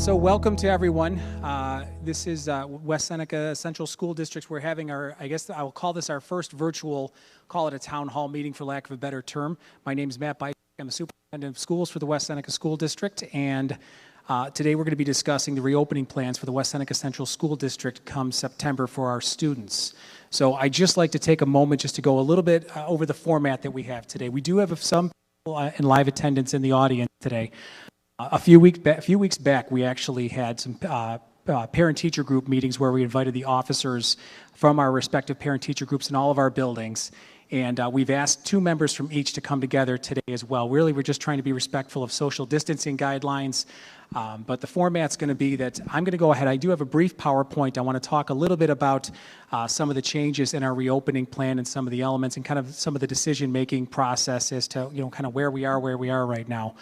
So welcome to everyone. This is West Seneca Central School District. We're having our, I guess I will call this our first virtual, call it a town hall meeting for lack of a better term. My name is Matt Bystrak. I'm the Superintendent of Schools for the West Seneca School District, and today we're going to be discussing the reopening plans for the West Seneca Central School District come September for our students. So I'd just like to take a moment just to go a little bit over the format that we have today. We do have some people in live attendance in the audience today. A few weeks back, we actually had some parent-teacher group meetings where we invited the officers from our respective parent-teacher groups in all of our buildings, and we've asked 2 members from each to come together today as well. Really, we're just trying to be respectful of social distancing guidelines, but the format's going to be that I'm going to go ahead. I do have a brief PowerPoint. I want to talk a little bit about some of the changes in our reopening plan and some of the elements and kind of some of the decision-making process as to, kind of where we are right now.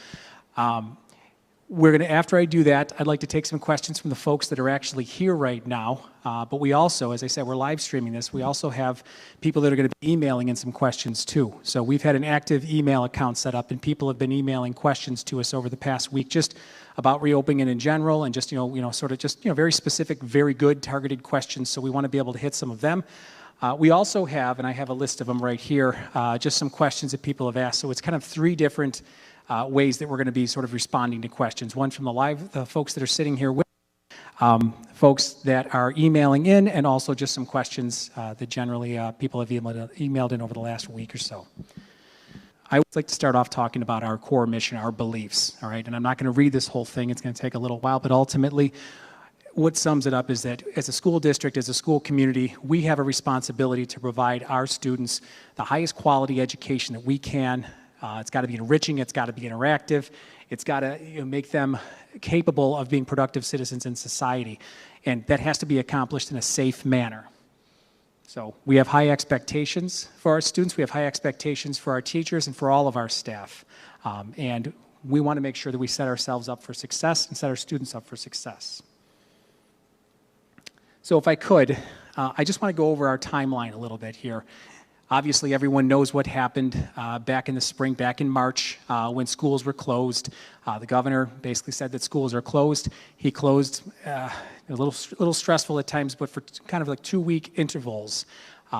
After I do that, I'd like to take some questions from the folks that are actually here right now. But we also, as I said, we're live streaming this. We also have people that are going to be emailing in some questions too. So we've had an active email account set up, and people have been emailing questions to us over the past week, just about reopening in general, and just very specific, very good targeted questions. So we want to be able to hit some of them. We also have, and I have a list of them right here, just some questions that people have asked. So it's kind of 3 different ways that we're going to be sort of responding to questions. One from the folks that are sitting here with, folks that are emailing in, and also just some questions that generally people have emailed in over the last week or so. I would like to start off talking about our core mission, our beliefs, all right? And I'm not going to read this whole thing. It's going to take a little while, but ultimately, what sums it up is that as a school district, as a school community, we have a responsibility to provide our students the highest quality education that we can. It's got to be enriching, it's got to be interactive, it's got to make them capable of being productive citizens in society, and that has to be accomplished in a safe manner. So we have high expectations for our students, we have high expectations for our teachers and for all of our staff, and we want to make sure that we set ourselves up for success and set our students up for success. So if I could, I just want to go over our timeline a little bit here. Obviously, everyone knows what happened back in the spring, back in March, when schools were closed. The governor basically said that schools are closed. He closed a little stressful at times, but for kind of like 2-week intervals,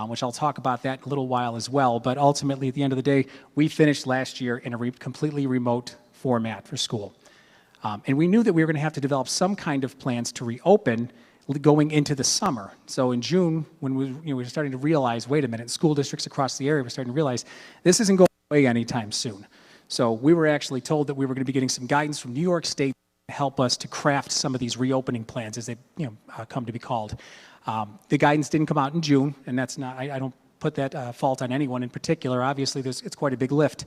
which I'll talk about that in a little while as well. But ultimately, at the end of the day, we finished last year in a completely remote format for school. And we knew that we were going to have to develop some kind of plans to reopen going into the summer. So in June, when we were starting to realize, wait a minute, school districts across the area were starting to realize this isn't going away anytime soon. So we were actually told that we were going to be getting some guidance from New York State to help us to craft some of these reopening plans as they come to be called. The guidance didn't come out in June, and that's not, I don't put that fault on anyone in particular. Obviously, it's quite a big lift.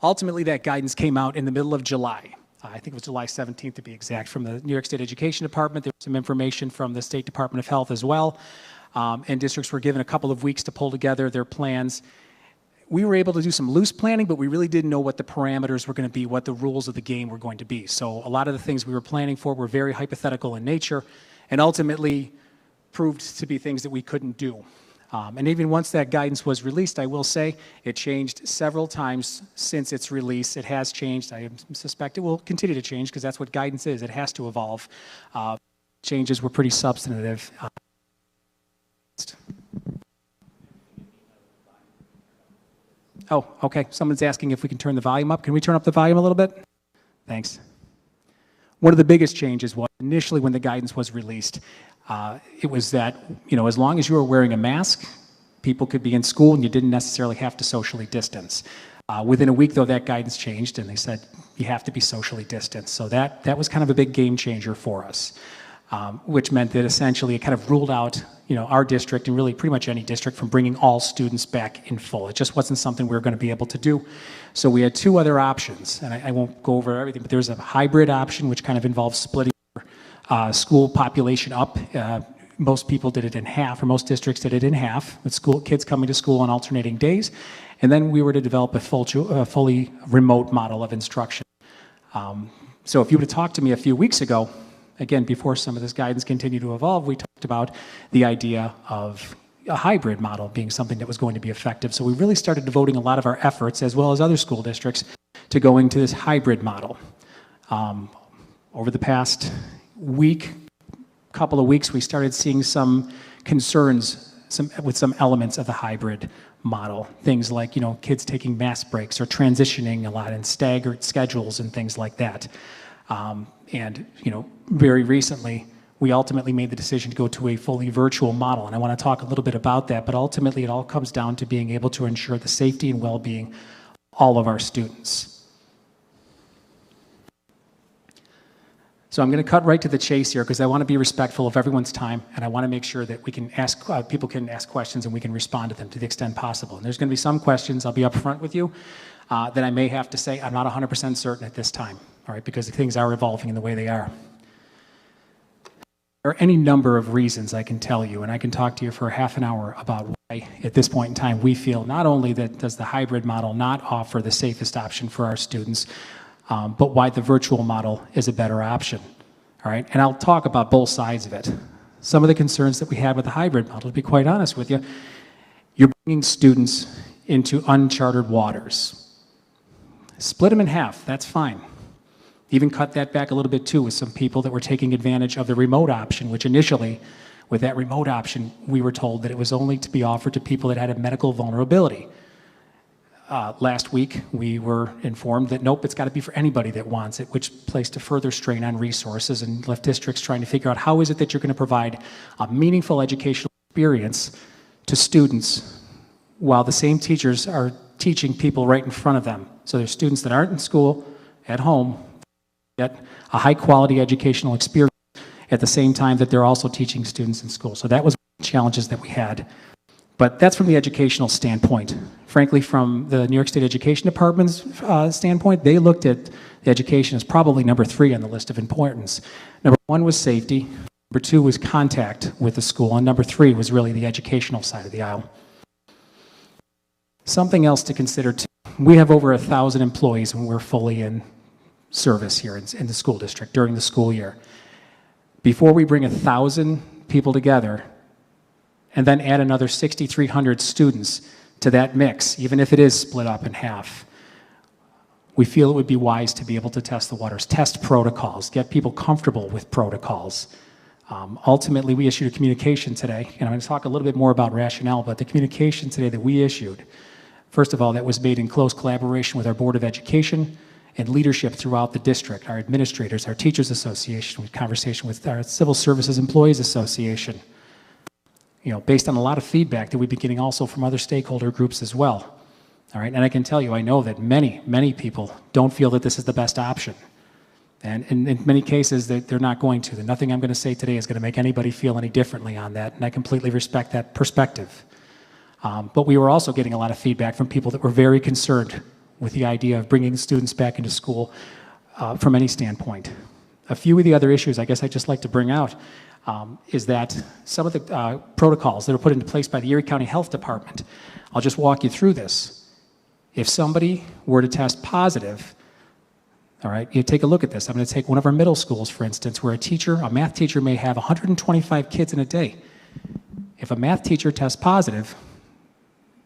Ultimately, that guidance came out in the middle of July. I think it was July 17th to be exact, from the New York State Education Department. There was some information from the State Department of Health as well. And districts were given a couple of weeks to pull together their plans. We were able to do some loose planning, but we really didn't know what the parameters were going to be, what the rules of the game were going to be. So a lot of the things we were planning for were very hypothetical in nature and ultimately proved to be things that we couldn't do. And even once that guidance was released, I will say it changed several times since its release. It has changed. I suspect it will continue to change because that's what guidance is. It has to evolve. Changes were pretty substantive. Oh, okay. Someone's asking if we can turn the volume up. Can we turn up the volume a little bit? Thanks. One of the biggest changes was initially when the guidance was released, it was that, as long as you were wearing a mask, people could be in school and you didn't necessarily have to socially distance. Within a week, though, that guidance changed and they said you have to be socially distanced. So that was kind of a big game changer for us, which meant that essentially it kind of ruled out, our district and really pretty much any district from bringing all students back in full. It just wasn't something we were going to be able to do. So we had 2 other options, and I won't go over everything, but there's a hybrid option, which kind of involves splitting school population up. Most people did it in half, or most districts did it in half, with kids coming to school on alternating days. And then we were to develop a fully remote model of instruction. So if you would have talked to me a few weeks ago, again, before some of this guidance continued to evolve, we talked about the idea of a hybrid model being something that was going to be effective. So we really started devoting a lot of our efforts, as well as other school districts, to going to this hybrid model. Over the past couple of weeks, we started seeing some concerns with some elements of the hybrid model. Things like, kids taking mass breaks or transitioning a lot and staggered schedules and things like that. And very recently, we ultimately made the decision to go to a fully virtual model. And I want to talk a little bit about that, but ultimately it all comes down to being able to ensure the safety and well-being of all of our students. So I'm going to cut right to the chase here because I want to be respectful of everyone's time, and I want to make sure that we can people can ask questions and we can respond to them to the extent possible. And there's going to be some questions, I'll be upfront with you, that I may have to say I'm not 100% certain at this time, all right, because things are evolving in the way they are. There are any number of reasons I can tell you, and I can talk to you for half an hour about why, at this point in time, we feel not only that does the hybrid model not offer the safest option for our students, but why the virtual model is a better option, all right? And I'll talk about both sides of it. Some of the concerns that we had with the hybrid model, to be quite honest with you, you're bringing students into uncharted waters. Split them in half, that's fine. Even cut that back a little bit too with some people that were taking advantage of the remote option, which initially, with that remote option, we were told that it was only to be offered to people that had a medical vulnerability. Last week, we were informed that nope, it's got to be for anybody that wants it, which placed a further strain on resources and left districts trying to figure out how is it that you're going to provide a meaningful educational experience to students while the same teachers are teaching people right in front of them. So there's students that aren't in school, at home, get a high-quality educational experience at the same time that they're also teaching students in school. So that was one of the challenges that we had. But that's from the educational standpoint. Frankly, from the New York State Education Department's standpoint, they looked at the education as probably number 3 on the list of importance. Number 1 was safety, number 2 was contact with the school, and number 3 was really the educational side of the aisle. Something else to consider too, we have over 1,000 employees when we're fully in service here in the school district during the school year. Before we bring 1,000 people together, and then add another 6,300 students to that mix, even if it is split up in half, we feel it would be wise to be able to test the waters, test protocols, get people comfortable with protocols. Ultimately, we issued a communication today, and I'm going to talk a little bit more about rationale, but the communication today that we issued, first of all, that was made in close collaboration with our Board of Education and leadership throughout the district, our administrators, our Teachers Association, with conversation with our Civil Services Employees Association, based on a lot of feedback that we've been getting also from other stakeholder groups as well. All right, and I can tell you, I know that many people don't feel that this is the best option. And in many cases, they're not going to. Nothing I'm going to say today is going to make anybody feel any differently on that, and I completely respect that perspective. But we were also getting a lot of feedback from people that were very concerned with the idea of bringing students back into school from any standpoint. A few of the other issues I guess I'd just like to bring out is that some of the protocols that are put into place by the Erie County Health Department, I'll just walk you through this. If somebody were to test positive, all right, you take a look at this. I'm going to take one of our middle schools, for instance, where a math teacher may have 125 kids in a day. If a math teacher tests positive,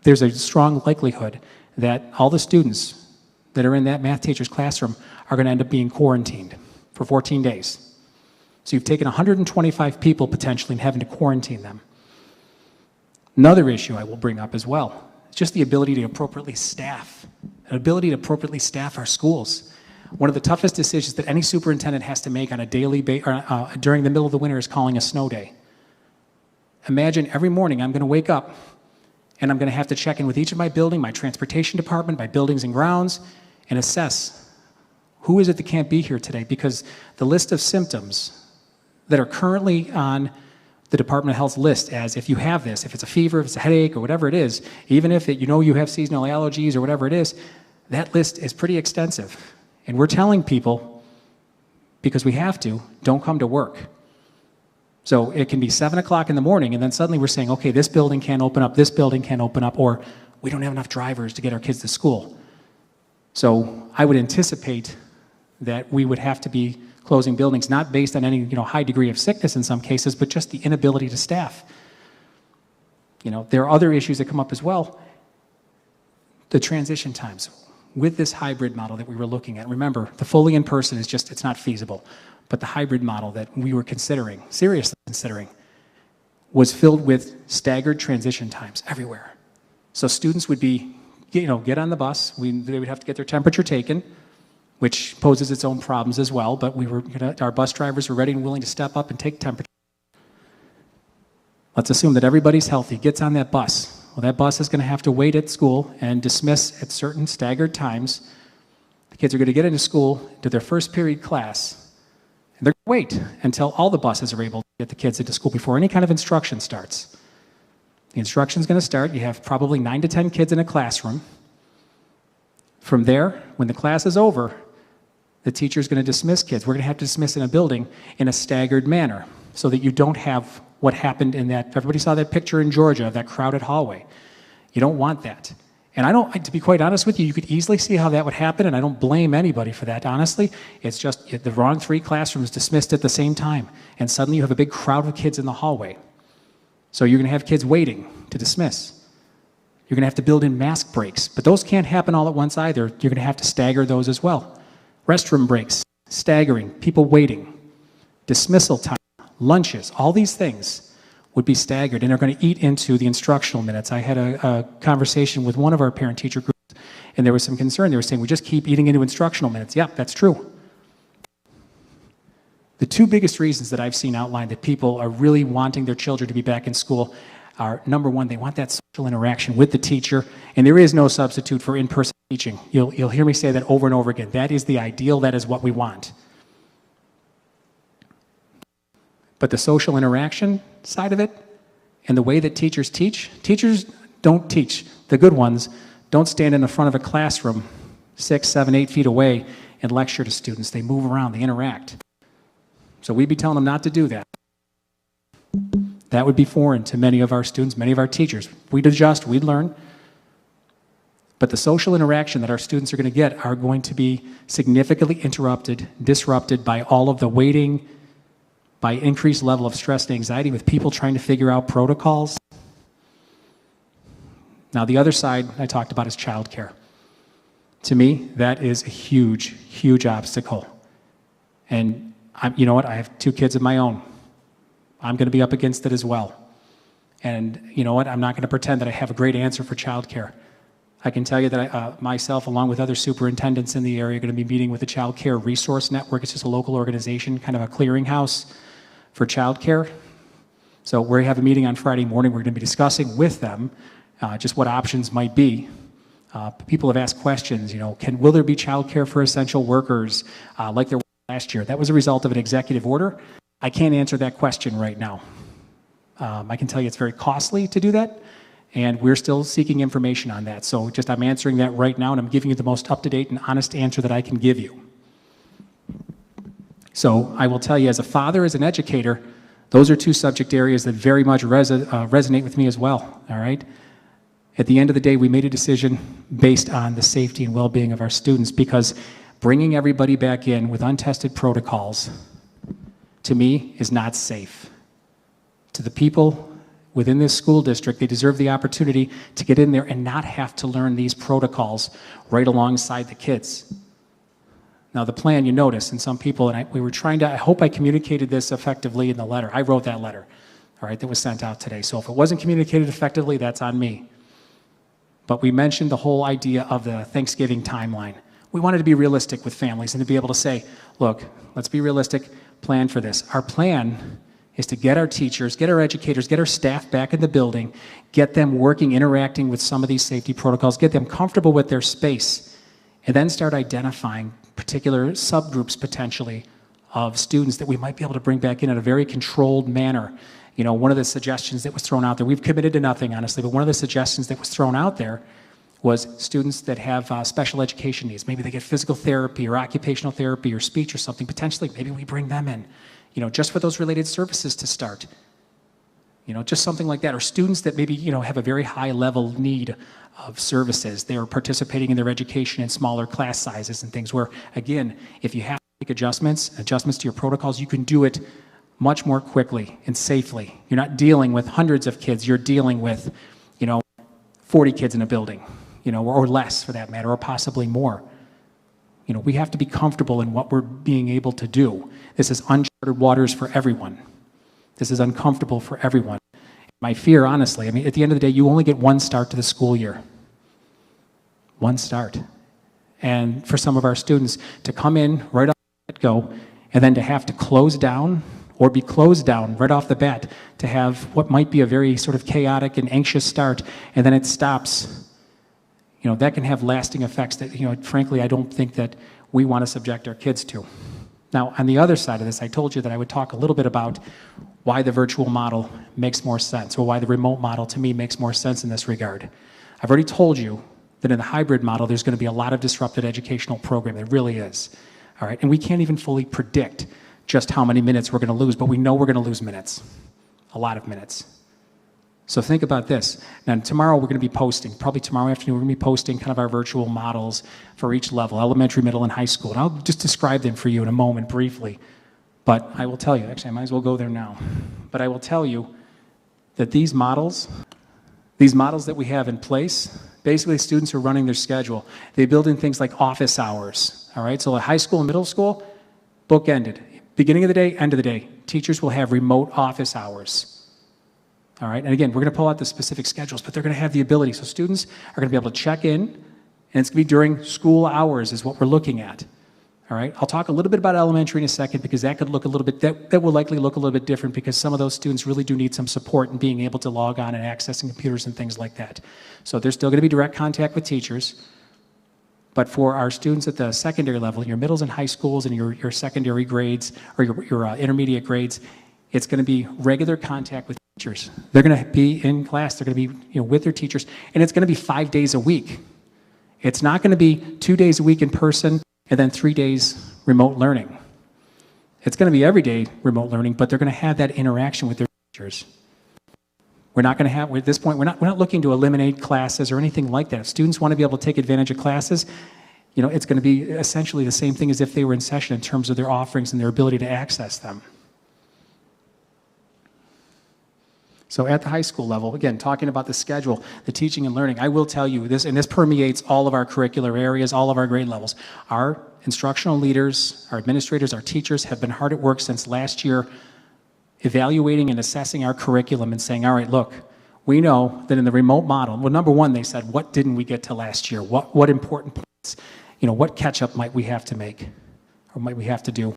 there's a strong likelihood that all the students that are in that math teacher's classroom are going to end up being quarantined for 14 days. So you've taken 125 people potentially and having to quarantine them. Another issue I will bring up as well is just the ability to appropriately staff, our schools. One of the toughest decisions that any superintendent has to make on a daily during the middle of the winter is calling a snow day. Imagine every morning I'm going to wake up and I'm going to have to check in with each of my building, my transportation department, my buildings and grounds, and assess who is it that can't be here today, because the list of symptoms that are currently on the Department of Health's list as if you have this, if it's a fever, if it's a headache, or whatever it is, even if you have seasonal allergies or whatever it is, that list is pretty extensive. And we're telling people, because we have to, don't come to work. So it can be 7 o'clock in the morning, and then suddenly we're saying, okay, this building can't open up, this building can't open up, or we don't have enough drivers to get our kids to school. So I would anticipate that we would have to be closing buildings, not based on any high degree of sickness in some cases, but just the inability to staff. There are other issues that come up as well. The transition times. With this hybrid model that we were looking at, remember, the fully in-person it's not feasible. But the hybrid model that we were considering, seriously considering, was filled with staggered transition times everywhere. So students would be, get on the bus. They would have to get their temperature taken, which poses its own problems as well. But our bus drivers were ready and willing to step up and take temperature. Let's assume that everybody's healthy, gets on that bus. Well, that bus is going to have to wait at school and dismiss at certain staggered times. The kids are going to get into school, to their first period class, and they're going to wait until all the buses are able to get the kids into school before any kind of instruction starts. The instruction is going to start. You have probably 9 to 10 kids in a classroom. From there, when the class is over, the teacher is going to dismiss kids. We're going to have to dismiss in a building in a staggered manner so that you don't have what happened in that. Everybody saw that picture in Georgia of that crowded hallway. You don't want that. And to be quite honest with you, you could easily see how that would happen, and I don't blame anybody for that, honestly. It's just the wrong 3 classrooms dismissed at the same time, and suddenly you have a big crowd of kids in the hallway. So you're going to have kids waiting to dismiss. You're going to have to build in mask breaks, but those can't happen all at once either. You're going to have to stagger those as well. Restroom breaks, staggering, people waiting, dismissal time, lunches, all these things would be staggered, and they're going to eat into the instructional minutes. I had a conversation with one of our parent-teacher groups, and there was some concern. They were saying, we just keep eating into instructional minutes. Yeah, that's true. The 2 biggest reasons that I've seen outlined that people are really wanting their children to be back in school are, number one, they want that social interaction with the teacher, and there is no substitute for in-person teaching. You'll hear me say that over and over again. That is the ideal. That is what we want. But the social interaction side of it and the way that teachers don't teach. The good ones don't stand in the front of a classroom 6, 7, 8 feet away and lecture to students. They move around, they interact. So we'd be telling them not to do that. That would be foreign to many of our students, many of our teachers. We'd adjust, we'd learn. But the social interaction that our students are going to get are going to be significantly disrupted by all of the waiting, by increased level of stress and anxiety with people trying to figure out protocols. Now, the other side I talked about is childcare. To me, that is a huge, huge obstacle. And you know what? I have 2 kids of my own. I'm going to be up against it as well. And you know what? I'm not going to pretend that I have a great answer for childcare. I can tell you that I, myself, along with other superintendents in the area, are going to be meeting with the Child Care Resource Network. It's just a local organization, kind of a clearinghouse for childcare. So we have a meeting on Friday morning. We're going to be discussing with them just what options might be. People have asked questions, will there be childcare for essential workers like there was last year? That was a result of an executive order. I can't answer that question right now. I can tell you it's very costly to do that, and we're still seeking information on that. So I'm answering that right now, and I'm giving you the most up-to-date and honest answer that I can give you. So I will tell you, as a father, as an educator, those are 2 subject areas that very much resonate with me as well, all right? At the end of the day, we made a decision based on the safety and well-being of our students, because bringing everybody back in with untested protocols, to me, is not safe. To the people within this school district, they deserve the opportunity to get in there and not have to learn these protocols right alongside the kids. Now, the plan, you notice, and some people, and I hope I communicated this effectively in the letter. I wrote that letter, all right, that was sent out today. So if it wasn't communicated effectively, that's on me. But we mentioned the whole idea of the Thanksgiving timeline. We wanted to be realistic with families and to be able to say, look, let's be realistic, plan for this. Our plan is to get our teachers, get our educators, get our staff back in the building, get them working, interacting with some of these safety protocols, get them comfortable with their space, and then start identifying particular subgroups potentially of students that we might be able to bring back in a very controlled manner. One of the suggestions that was thrown out there, we've committed to nothing, honestly, but one of the suggestions that was thrown out there was students that have special education needs. Maybe they get physical therapy or occupational therapy or speech or something. Potentially, maybe we bring them in, just for those related services to start. Just something like that. Or students that maybe, have a very high level need of services. They're participating in their education in smaller class sizes and things where, again, if you have to make adjustments to your protocols, you can do it much more quickly and safely. You're not dealing with hundreds of kids. You're dealing with, 40 kids in a building, or less for that matter, or possibly more. We have to be comfortable in what we're being able to do. This is uncharted waters for everyone. This is uncomfortable for everyone. My fear, honestly, at the end of the day, you only get one start to the school year. One start. And for some of our students to come in right off the get-go and then to have to close down or be closed down right off the bat, to have what might be a very sort of chaotic and anxious start, and then it stops, that can have lasting effects that, frankly, I don't think that we want to subject our kids to. Now, on the other side of this, I told you that I would talk a little bit about why the virtual model makes more sense, or why the remote model, to me, makes more sense in this regard. I've already told you that in the hybrid model, there's going to be a lot of disrupted educational program. There really is. All right, and we can't even fully predict just how many minutes we're going to lose, but we know we're going to lose minutes, a lot of minutes. So think about this. Now, tomorrow we're going to be posting, probably tomorrow afternoon, we're going to be posting kind of our virtual models for each level, elementary, middle, and high school. And I'll just describe them for you in a moment briefly. But I will tell you, actually, I might as well go there now. But I will tell you that these models that we have in place, basically students are running their schedule. They build in things like office hours, all right? So at high school and middle school, book-ended. Beginning of the day, end of the day. Teachers will have remote office hours, all right? And again, we're going to pull out the specific schedules, but they're going to have the ability. So students are going to be able to check in, and it's going to be during school hours is what we're looking at, all right? I'll talk a little bit about elementary in a second because that could look a little bit, that will likely look a little bit different because some of those students really do need some support in being able to log on and accessing computers and things like that. So there's still going to be direct contact with teachers. But for our students at the secondary level, your middles and high schools and your secondary grades or your intermediate grades, it's going to be regular contact with teachers. They're going to be in class. They're going to be with their teachers. And it's going to be 5 days a week. It's not going to be 2 days a week in person and then 3 days remote learning. It's going to be every day remote learning, but they're going to have that interaction with their teachers. We're not going to have, at this point, we're not looking to eliminate classes or anything like that. If students want to be able to take advantage of classes, it's going to be essentially the same thing as if they were in session in terms of their offerings and their ability to access them. So at the high school level, again, talking about the schedule, the teaching and learning, I will tell you this, and this permeates all of our curricular areas, all of our grade levels. Our instructional leaders, our administrators, our teachers have been hard at work since last year evaluating and assessing our curriculum and saying, all right, look, we know that in the remote model, well, number one, they said, what didn't we get to last year? What important points, what catch-up might we have to make or might we have to do?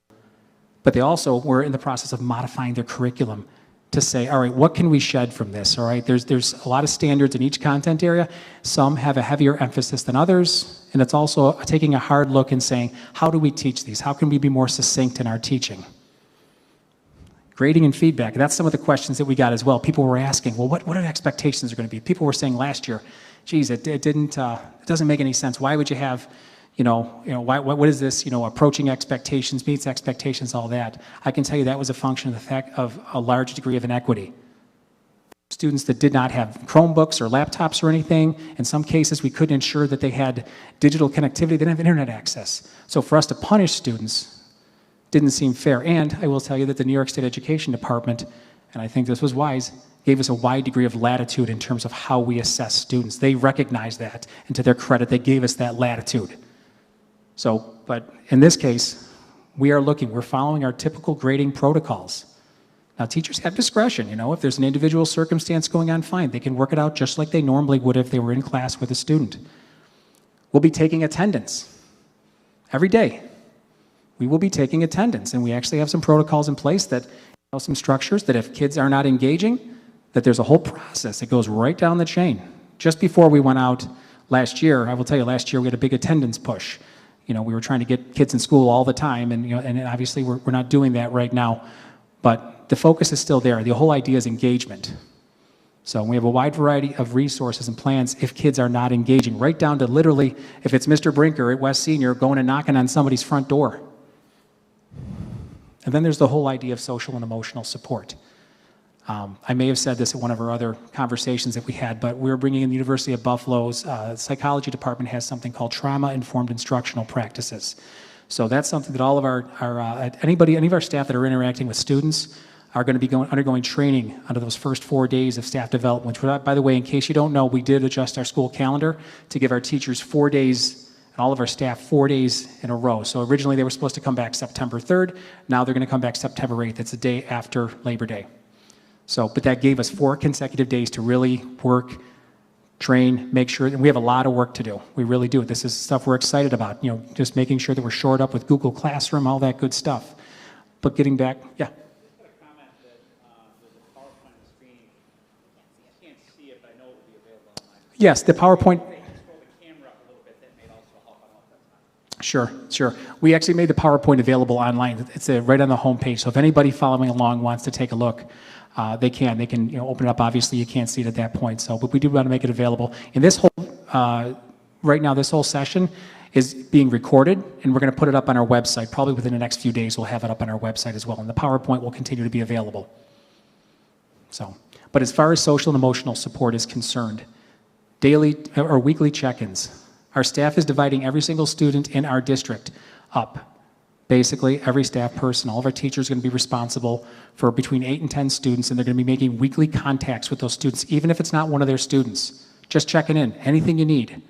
But they also were in the process of modifying their curriculum to say, all right, what can we shed from this, all right? There's a lot of standards in each content area. Some have a heavier emphasis than others, and it's also taking a hard look and saying, how do we teach these? How can we be more succinct in our teaching? Grading and feedback, that's some of the questions that we got as well. People were asking, well, what are expectations are going to be? People were saying last year, geez, it doesn't make any sense. Why would you have, what is this, approaching expectations, meets expectations, all that. I can tell you that was a function of the fact of a large degree of inequity. Students that did not have Chromebooks or laptops or anything, in some cases we couldn't ensure that they had digital connectivity, they didn't have internet access. So for us to punish students didn't seem fair. And I will tell you that the New York State Education Department, and I think this was wise, gave us a wide degree of latitude in terms of how we assess students. They recognized that, and to their credit, they gave us that latitude. So, but in this case, we're following our typical grading protocols. Now, teachers have discretion, if there's an individual circumstance going on, fine. They can work it out just like they normally would if they were in class with a student. We'll be taking attendance every day. We will be taking attendance, and we actually have some protocols in place that, some structures that if kids are not engaging, that there's a whole process that goes right down the chain. Just before we went out last year, I will tell you, last year we had a big attendance push. We were trying to get kids in school all the time, and and obviously we're not doing that right now. But the focus is still there. The whole idea is engagement. So we have a wide variety of resources and plans if kids are not engaging, right down to literally, if it's Mr. Brinker at West Senior going and knocking on somebody's front door. And then there's the whole idea of social and emotional support. I may have said this at one of our other conversations that we had, but we're bringing in the University of Buffalo's psychology department has something called trauma-informed instructional practices. So that's something that all of any of our staff that are interacting with students are going to be undergoing training under those first 4 days of staff development, which, by the way, in case you don't know, we did adjust our school calendar to give our teachers 4 days and all of our staff 4 days in a row. So originally they were supposed to come back September 3rd. Now they're going to come back September 8th. It's the day after Labor Day. So, but that gave us 4 consecutive days to really work, train, make sure, and we have a lot of work to do. We really do. This is stuff we're excited about, just making sure that we're shored up with Google Classroom, all that good stuff. But getting back, yeah. Yes, the PowerPoint. Sure. We actually made the PowerPoint available online. It's right on the homepage. So if anybody following along wants to take a look, they can. They can open it up. Obviously, you can't see it at that point. So, but we do want to make it available. And this whole, right now, this whole session is being recorded, and we're going to put it up on our website. Probably within the next few days, we'll have it up on our website as well. And the PowerPoint will continue to be available. So, but as far as social and emotional support is concerned, daily or weekly check-ins. Our staff is dividing every single student in our district up. Basically, every staff person, all of our teachers are going to be responsible for between 8 and 10 students, and they're going to be making weekly contacts with those students, even if it's not one of their students. Just checking in, anything you need.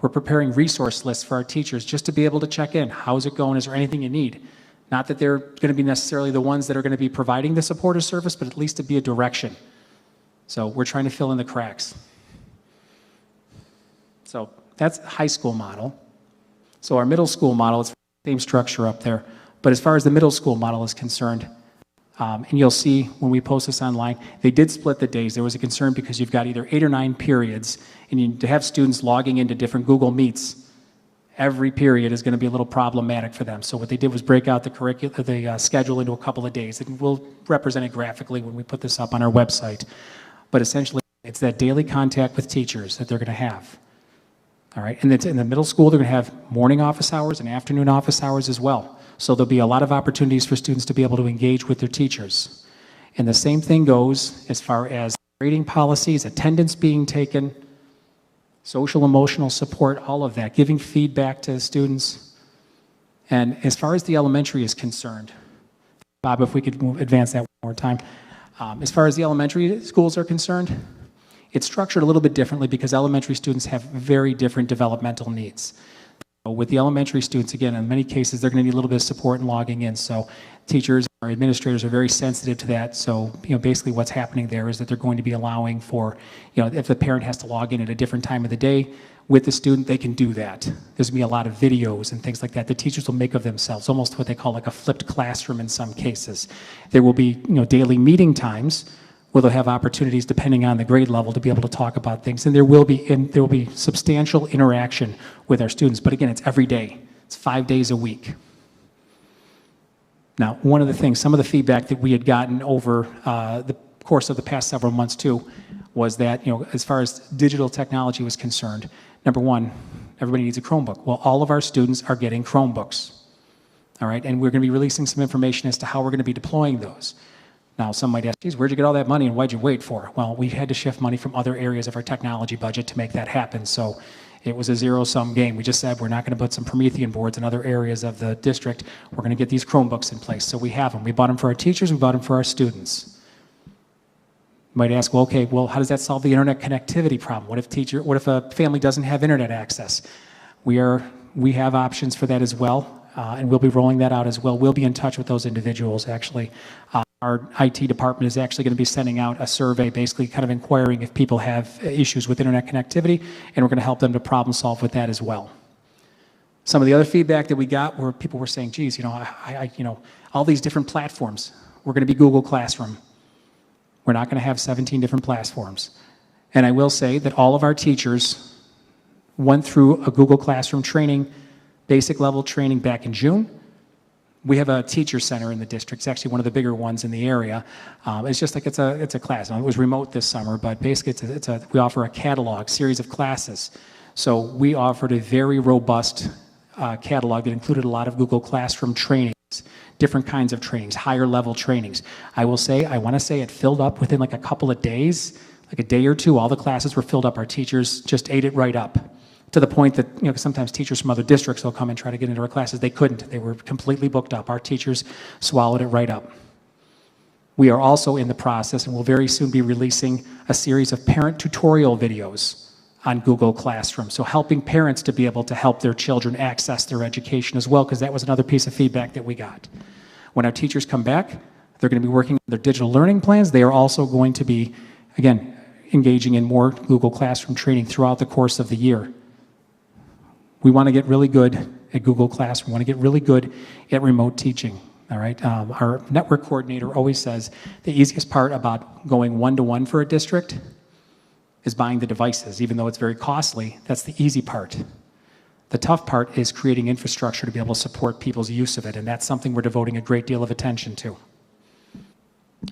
We're preparing resource lists for our teachers just to be able to check in. How's it going? Is there anything you need? Not that they're going to be necessarily the ones that are going to be providing the support or service, but at least to be a direction. So we're trying to fill in the cracks. So that's high school model. So our middle school model, it's the same structure up there. But as far as the middle school model is concerned, and you'll see when we post this online, they did split the days. There was a concern because you've got either 8 or 9 periods, and to have students logging into different Google Meets, every period is going to be a little problematic for them. So what they did was break out the schedule into a couple of days. And we'll represent it graphically when we put this up on our website. But essentially, it's that daily contact with teachers that they're going to have. All right, and in the middle school, they're going to have morning office hours and afternoon office hours as well. So there'll be a lot of opportunities for students to be able to engage with their teachers. And the same thing goes as far as grading policies, attendance being taken, social emotional support, all of that, giving feedback to students. And as far as the elementary is concerned, Bob, if we could advance that one more time. As far as the elementary schools are concerned, it's structured a little bit differently because elementary students have very different developmental needs. With the elementary students, again, in many cases, they're going to need a little bit of support in logging in. So teachers or administrators are very sensitive to that. So, basically what's happening there is that they're going to be allowing for, if the parent has to log in at a different time of the day with the student, they can do that. There's going to be a lot of videos and things like that. The teachers will make of themselves, almost what they call like a flipped classroom in some cases. There will be, daily meeting times where they'll have opportunities depending on the grade level to be able to talk about things. And there will be substantial interaction with our students. But again, it's every day. It's 5 days a week. Now, one of the things, some of the feedback that we had gotten over the course of the past several months too, was that, as far as digital technology was concerned, number one, everybody needs a Chromebook. Well, all of our students are getting Chromebooks. All right, and we're going to be releasing some information as to how we're going to be deploying those. Now, some might ask, geez, where'd you get all that money and why'd you wait for it? Well, we had to shift money from other areas of our technology budget to make that happen. So it was a zero-sum game. We just said we're not going to put some Promethean boards in other areas of the district. We're going to get these Chromebooks in place. So we have them. We bought them for our teachers. We bought them for our students. You might ask, well, okay, how does that solve the internet connectivity problem? What if a family doesn't have internet access? We have options for that as well, and we'll be rolling that out as well. We'll be in touch with those individuals, actually. Our IT department is actually going to be sending out a survey, basically kind of inquiring if people have issues with internet connectivity, and we're going to help them to problem solve with that as well. Some of the other feedback that we got were people were saying, geez, all these different platforms. We're going to be Google Classroom. We're not going to have 17 different platforms. And I will say that all of our teachers went through a Google Classroom training, basic level training back in June. We have a teacher center in the district. It's actually one of the bigger ones in the area. It's just like it's a class. Now, it was remote this summer, but basically we offer a catalog, series of classes. So we offered a very robust catalog that included a lot of Google Classroom trainings, different kinds of trainings, higher level trainings. I want to say it filled up within like a couple of days, like a day or two. All the classes were filled up. Our teachers just ate it right up. To the point that, sometimes teachers from other districts will come and try to get into our classes. They couldn't. They were completely booked up. Our teachers swallowed it right up. We are also in the process, and will very soon be releasing a series of parent tutorial videos on Google Classroom. So helping parents to be able to help their children access their education as well, because that was another piece of feedback that we got. When our teachers come back, they're going to be working on their digital learning plans. They are also going to be, again, engaging in more Google Classroom training throughout the course of the year. We want to get really good at Google Classroom. We want to get really good at remote teaching. All right. Our network coordinator always says the easiest part about going one-to-one for a district is buying the devices. Even though it's very costly, that's the easy part. The tough part is creating infrastructure to be able to support people's use of it, and that's something we're devoting a great deal of attention to.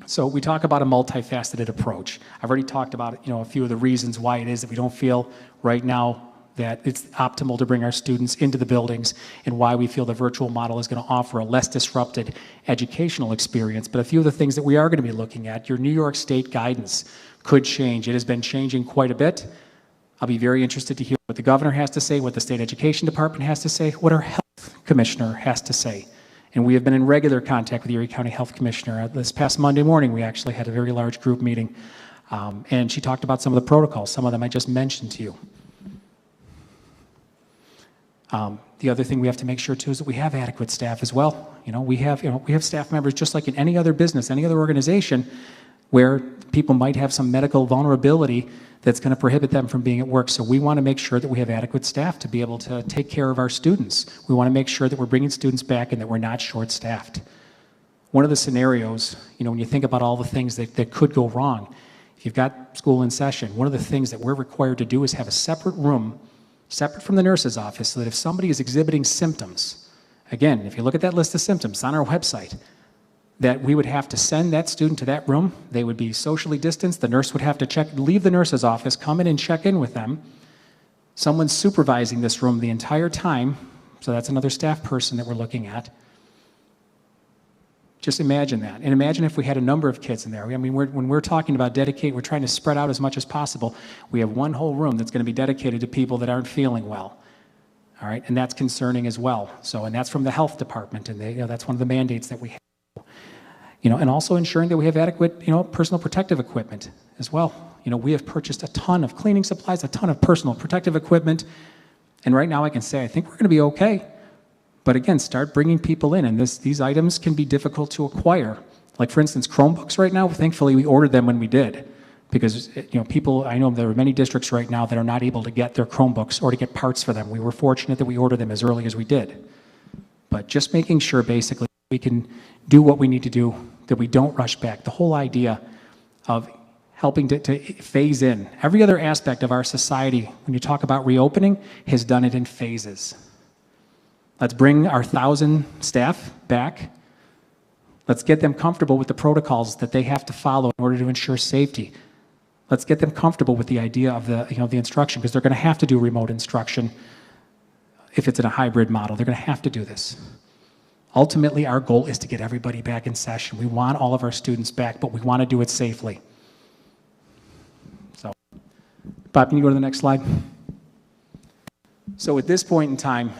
So we talk about a multifaceted approach. I've already talked about a few of the reasons why it is that we don't feel right now that it's optimal to bring our students into the buildings, and why we feel the virtual model is going to offer a less disrupted educational experience. But a few of the things that we are going to be looking at, your New York State guidance could change. It has been changing quite a bit. I'll be very interested to hear what the governor has to say, what the state education department has to say, what our health commissioner has to say. And we have been in regular contact with the Erie County Health Commissioner. This past Monday morning, we actually had a very large group meeting, and she talked about some of the protocols. Some of them I just mentioned to you. The other thing we have to make sure too is that we have adequate staff as well. We have staff members just like in any other business, any other organization, where people might have some medical vulnerability that's going to prohibit them from being at work. So we want to make sure that we have adequate staff to be able to take care of our students. We want to make sure that we're bringing students back and that we're not short-staffed. One of the scenarios, when you think about all the things that could go wrong, if you've got school in session, one of the things that we're required to do is have a separate room, separate from the nurse's office, so that if somebody is exhibiting symptoms, again, if you look at that list of symptoms on our website, that we would have to send that student to that room. They would be socially distanced. The nurse would have to leave the nurse's office, come in and check in with them. Someone's supervising this room the entire time, so that's another staff person that we're looking at. Just imagine that. And imagine if we had a number of kids in there. When we're talking about dedicate, we're trying to spread out as much as possible. We have one whole room that's going to be dedicated to people that aren't feeling well. All right, and that's concerning as well. And that's from the health department, and that's one of the mandates that we have. And also ensuring that we have adequate, personal protective equipment as well. We have purchased a ton of cleaning supplies, a ton of personal protective equipment, and right now I can say I think we're going to be okay. But again, start bringing people in, and these items can be difficult to acquire. Like for instance, Chromebooks right now, thankfully we ordered them when we did, because I know there are many districts right now that are not able to get their Chromebooks or to get parts for them. We were fortunate that we ordered them as early as we did. But just making sure basically we can do what we need to do, that we don't rush back. The whole idea of helping to phase in. Every other aspect of our society, when you talk about reopening, has done it in phases. Let's bring our 1,000 staff back. Let's get them comfortable with the protocols that they have to follow in order to ensure safety. Let's get them comfortable with the idea of the instruction, because they're going to have to do remote instruction if it's in a hybrid model. They're going to have to do this. Ultimately, our goal is to get everybody back in session. We want all of our students back, but we want to do it safely. So, Bob, can you go to the next slide? So at this point in time,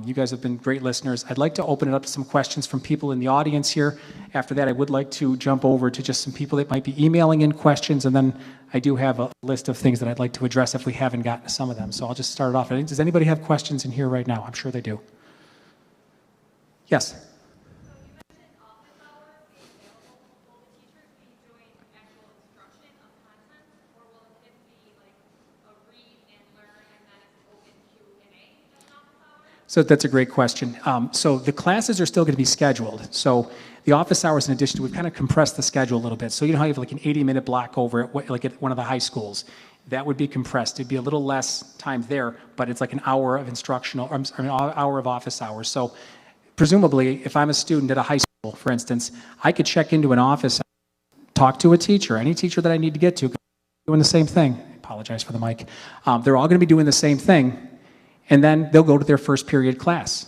you guys have been great listeners. I'd like to open it up to some questions from people in the audience here. After that, I would like to jump over to just some people that might be emailing in questions, and then I do have a list of things that I'd like to address if we haven't gotten to some of them. So I'll just start it off. Does anybody have questions in here right now? I'm sure they do. Yes? So that's a great question. So the classes are still going to be scheduled. So the office hours, in addition to, we've kind of compressed the schedule a little bit. So you know how you have like an 80-minute block over at one of the high schools? That would be compressed. It'd be a little less time there, but it's like an hour of hour of office hours. So presumably, if I'm a student at a high school, for instance, I could check into an office, talk to a teacher, any teacher that I need to get to, doing the same thing. I apologize for the mic. They're all going to be doing the same thing. And then they'll go to their first period class.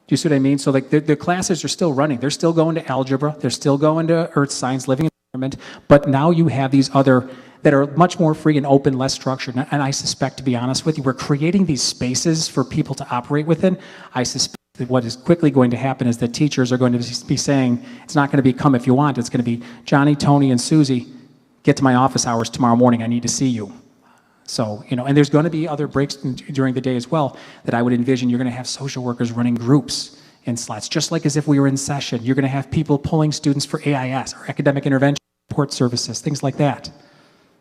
Do you see what I mean? So like the classes are still running. They're still going to algebra. They're still going to earth science, living environment. But now you have these other that are much more free and open, less structured. And I suspect, to be honest with you, we're creating these spaces for people to operate within. I suspect that what is quickly going to happen is that teachers are going to be saying, it's not going to be come if you want. It's going to be Johnny, Tony, and Susie, get to my office hours tomorrow morning. I need to see you. So, and there's going to be other breaks during the day as well that I would envision. You're going to have social workers running groups in slots, just like as if we were in session. You're going to have people pulling students for AIS, or academic intervention support services, things like that.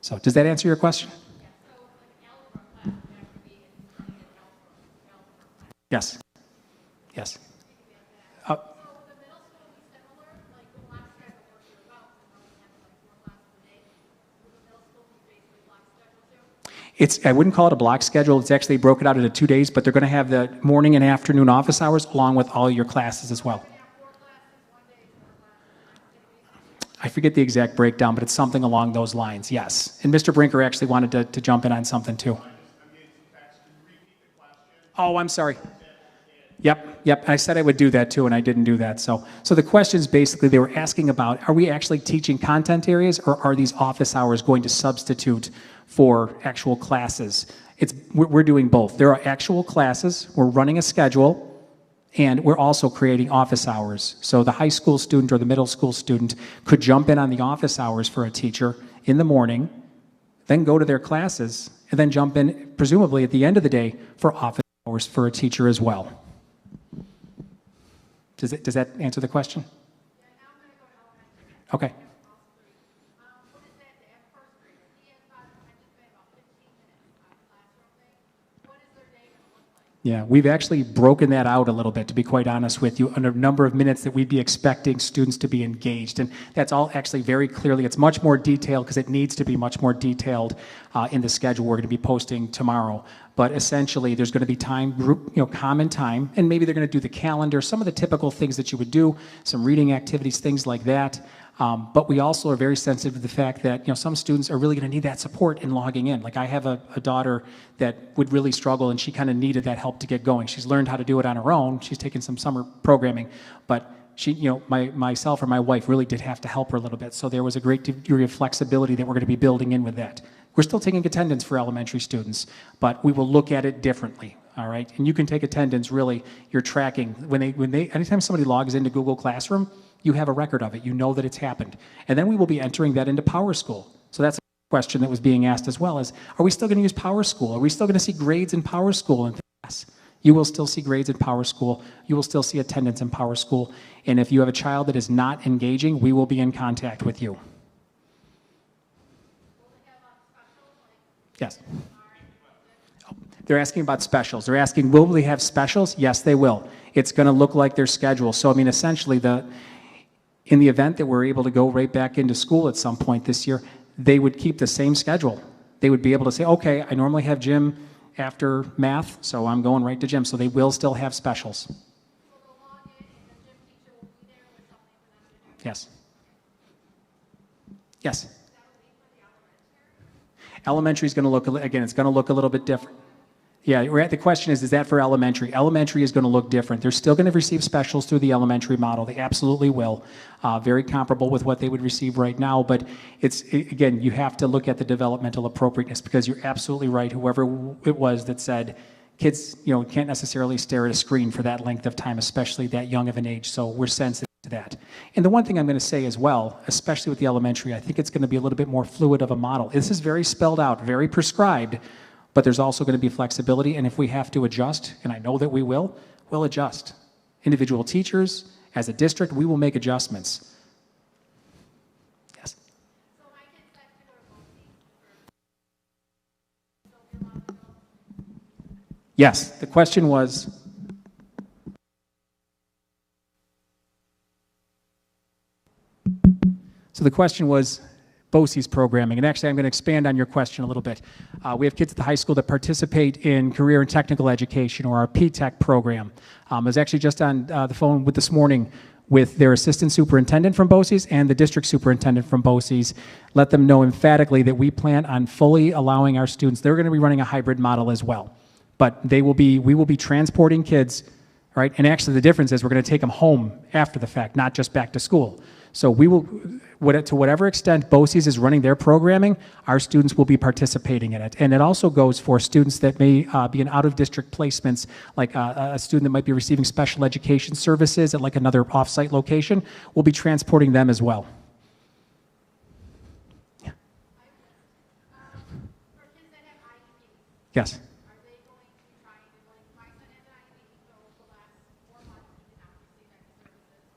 So does that answer your question? Yes. Yes. I wouldn't call it a block schedule. It's actually broken out into 2 days, but they're going to have the morning and afternoon office hours along with all your classes as well. I forget the exact breakdown, but it's something along those lines, yes. And Mr. Brinker actually wanted to jump in on something too. Oh, I'm sorry. Yep. I said I would do that too, and I didn't do that. So the questions basically they were asking about, are we actually teaching content areas, or are these office hours going to substitute for actual classes? We're doing both. There are actual classes, we're running a schedule, and we're also creating office hours. So the high school student or the middle school student could jump in on the office hours for a teacher in the morning, then go to their classes, and then jump in, presumably at the end of the day, for office hours for a teacher as well. Does that answer the question? Okay. Yeah, we've actually broken that out a little bit, to be quite honest with you, on a number of minutes that we'd be expecting students to be engaged. And that's all actually very clearly, it's much more detailed because it needs to be much more detailed in the schedule we're going to be posting tomorrow. But essentially, there's going to be time, common time, and maybe they're going to do the calendar, some of the typical things that you would do, some reading activities, things like that. But we also are very sensitive to the fact that some students are really going to need that support in logging in. Like I have a daughter that would really struggle, and she kind of needed that help to get going. She's learned how to do it on her own. She's taken some summer programming, but she, myself or my wife really did have to help her a little bit. So there was a great degree of flexibility that we're going to be building in with that. We're still taking attendance for elementary students, but we will look at it differently. All right, and you can take attendance. Really, you're tracking anytime somebody logs into Google Classroom, you have a record of it. You know that it's happened, and then we will be entering that into PowerSchool. So that's a question that was being asked as well: is are we still going to use PowerSchool? Are we still going to see grades in PowerSchool? And yes, you will still see grades in PowerSchool. You will still see attendance in PowerSchool. And if you have a child that is not engaging, we will be in contact with you. Yes. They're asking about specials. They're asking, will they have specials? Yes, they will. It's going to look like their schedule. So, essentially, in the event that we're able to go right back into school at some point this year, they would keep the same schedule. They would be able to say, okay, I normally have gym after math, so I'm going right to gym. So they will still have specials. Yes. Yes. Elementary is going to look, again, it's going to look a little bit different. Yeah, the question is that for elementary? Elementary is going to look different. They're still going to receive specials through the elementary model. They absolutely will. Very comparable with what they would receive right now. But again, you have to look at the developmental appropriateness, because you're absolutely right. Whoever it was that said kids, can't necessarily stare at a screen for that length of time, especially that young of an age. So we're sensitive to that. And the one thing I'm going to say as well, especially with the elementary, I think it's going to be a little bit more fluid of a model. This is very spelled out, very prescribed. But there's also going to be flexibility, and if we have to adjust, and I know that we will, we'll adjust. Individual teachers, as a district, we will make adjustments. Yes? So my kids have to go to Yes, the question was... So the question was BOCES programming, and actually I'm going to expand on your question a little bit. We have kids at the high school that participate in career and technical education, or our PreK program. I was actually just on the phone this morning with their assistant superintendent from BOCES and the district superintendent from BOCES. Let them know emphatically that we plan on fully allowing our students, they're going to be running a hybrid model as well. But we will be transporting kids, right? And actually the difference is we're going to take them home after the fact, not just back to school. So we will, to whatever extent BOCES is running their programming, our students will be participating in it. And it also goes for students that may be in out-of-district placements, like a student that might be receiving special education services at like another off-site location. We'll be transporting them as well. Yeah. For kids that have Yes. Are they going to try and do, like, my son has an IEP, so the last 4 months he did not receive any services.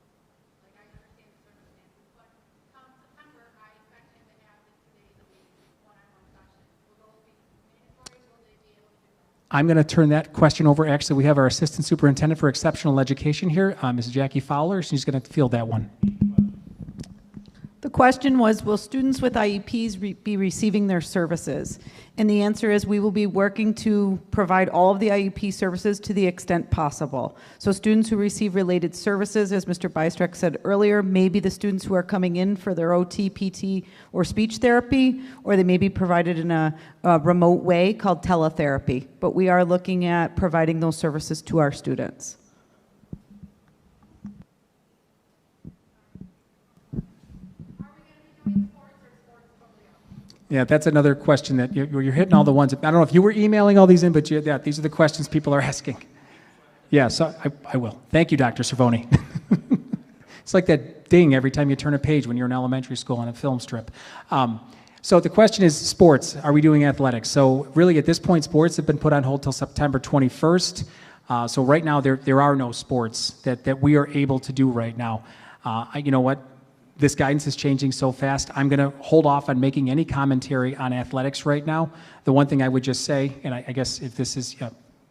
Like, I understand the circumstances, but come September, I expect him to have the 2 days a week, one-on-one sessions. Will those be mandatory? Will they be able to do that? I'm going to turn that question over. Actually, we have our Assistant Superintendent for Exceptional Education here, Mrs. Jackie Fowler. She's going to field that one. The question was, will students with IEPs be receiving their services? And the answer is we will be working to provide all of the IEP services to the extent possible. So students who receive related services, as Mr. Bystrak said earlier, may be the students who are coming in for their OT, PT, or speech therapy, or they may be provided in a remote way called teletherapy. But we are looking at providing those services to our students. Yeah, that's another question that you're hitting all the ones. I don't know if you were emailing all these in, but yeah, these are the questions people are asking. Yeah, so I will. Thank you, Dr. Cervoni. It's like that ding every time you turn a page when you're in elementary school on a film strip. So the question is sports. Are we doing athletics? So really at this point, sports have been put on hold till September 21st. So right now there are no sports that we are able to do right now. You know what? This guidance is changing so fast. I'm going to hold off on making any commentary on athletics right now. The one thing I would just say, and I guess if this is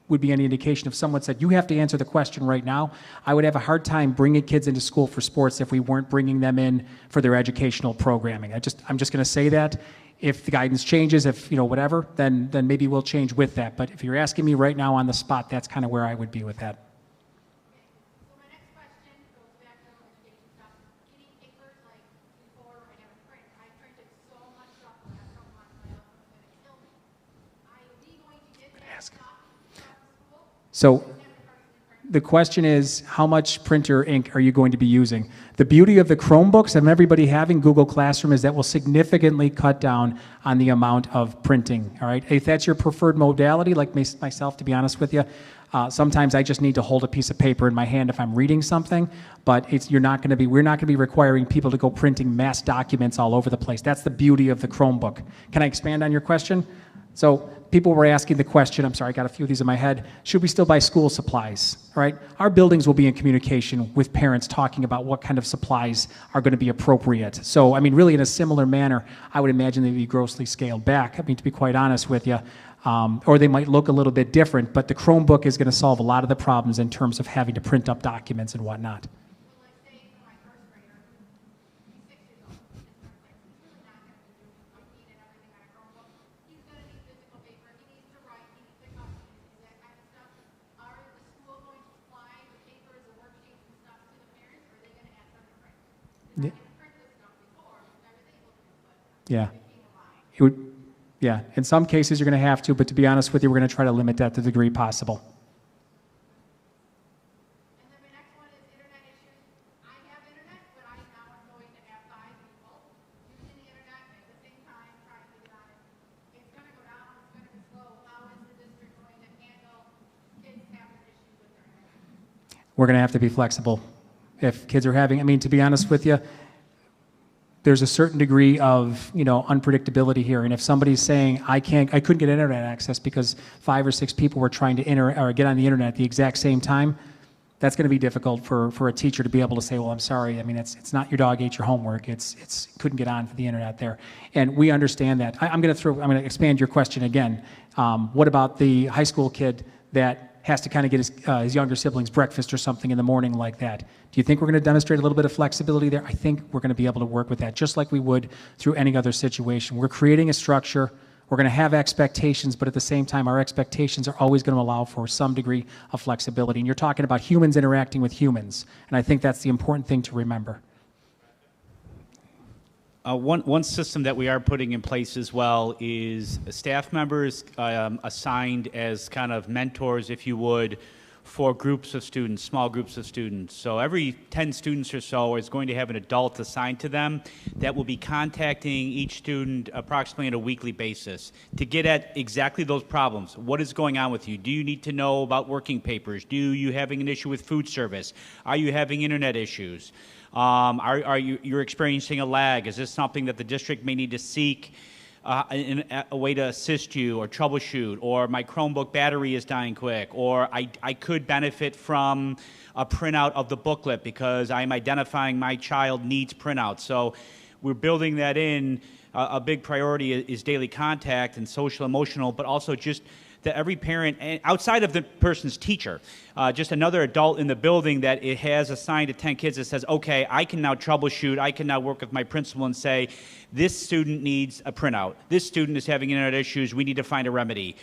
would be any indication, if someone said, you have to answer the question right now, I would have a hard time bringing kids into school for sports if we weren't bringing them in for their educational programming. I'm just going to say that. If the guidance changes, if whatever, then maybe we'll change with that. But if you're asking me right now on the spot, that's kind of where I would be with that. So the question is, how much printer ink are you going to be using? The beauty of the Chromebooks and everybody having Google Classroom is that will significantly cut down on the amount of printing, all right? If that's your preferred modality, like myself, to be honest with you, sometimes I just need to hold a piece of paper in my hand if I'm reading something, but we're not going to be requiring people to go printing mass documents all over the place. That's the beauty of the Chromebook. Can I expand on your question? So people were asking the question, I'm sorry, I got a few of these in my head, should we still buy school supplies, all right? Our buildings will be in communication with parents talking about what kind of supplies are going to be appropriate. So, I mean, really in a similar manner, I would imagine they'd be grossly scaled back, I mean, to be quite honest with you, or they might look a little bit different, but the Chromebook is going to solve a lot of the problems in terms of having to print up documents and whatnot. Yeah. Yeah, in some cases you're going to have to, but to be honest with you, we're going to try to limit that to the degree possible. And then my next one is internet issues. I have internet, but I now am going to have 5 people using the internet at the same time trying to get on it. It's going to go down, it's going to be slow. How is the district going to handle kids having issues with their internet? We're going to have to be flexible. If kids are having, I mean, to be honest with you, there's a certain degree of unpredictability here, and if somebody's saying I couldn't get internet access because 5 or 6 people were trying to get on the internet at the exact same time, that's going to be difficult for a teacher to be able to say, well, I'm sorry, I mean it's not your dog ate your homework, it's couldn't get on to the internet there, and we understand that. I'm going to expand your question again. What about the high school kid that has to kind of get his younger siblings breakfast or something in the morning like that? Do you think we're going to demonstrate a little bit of flexibility there? I think we're going to be able to work with that just like we would through any other situation. We're creating a structure. We're going to have expectations, but at the same time, our expectations are always going to allow for some degree of flexibility. And you're talking about humans interacting with humans, and I think that's the important thing to remember. One system that we are putting in place as well is staff members assigned as kind of mentors, if you would, for groups of students, small groups of students. So every 10 students or so is going to have an adult assigned to them that will be contacting each student approximately on a weekly basis to get at exactly those problems. What is going on with you? Do you need to know about working papers? Do you having an issue with food service? Are you having internet issues? You're experiencing a lag? Is this something that the district may need to seek a way to assist you or troubleshoot, or my Chromebook battery is dying quick, or I could benefit from a printout of the booklet because I'm identifying my child needs printouts. So we're building that in. A big priority is daily contact and social emotional, but also just that every parent, outside of the person's teacher, just another adult in the building that it has assigned to 10 kids that says, okay, I can now troubleshoot, I can now work with my principal and say, this student needs a printout, this student is having internet issues, we need to find a remedy.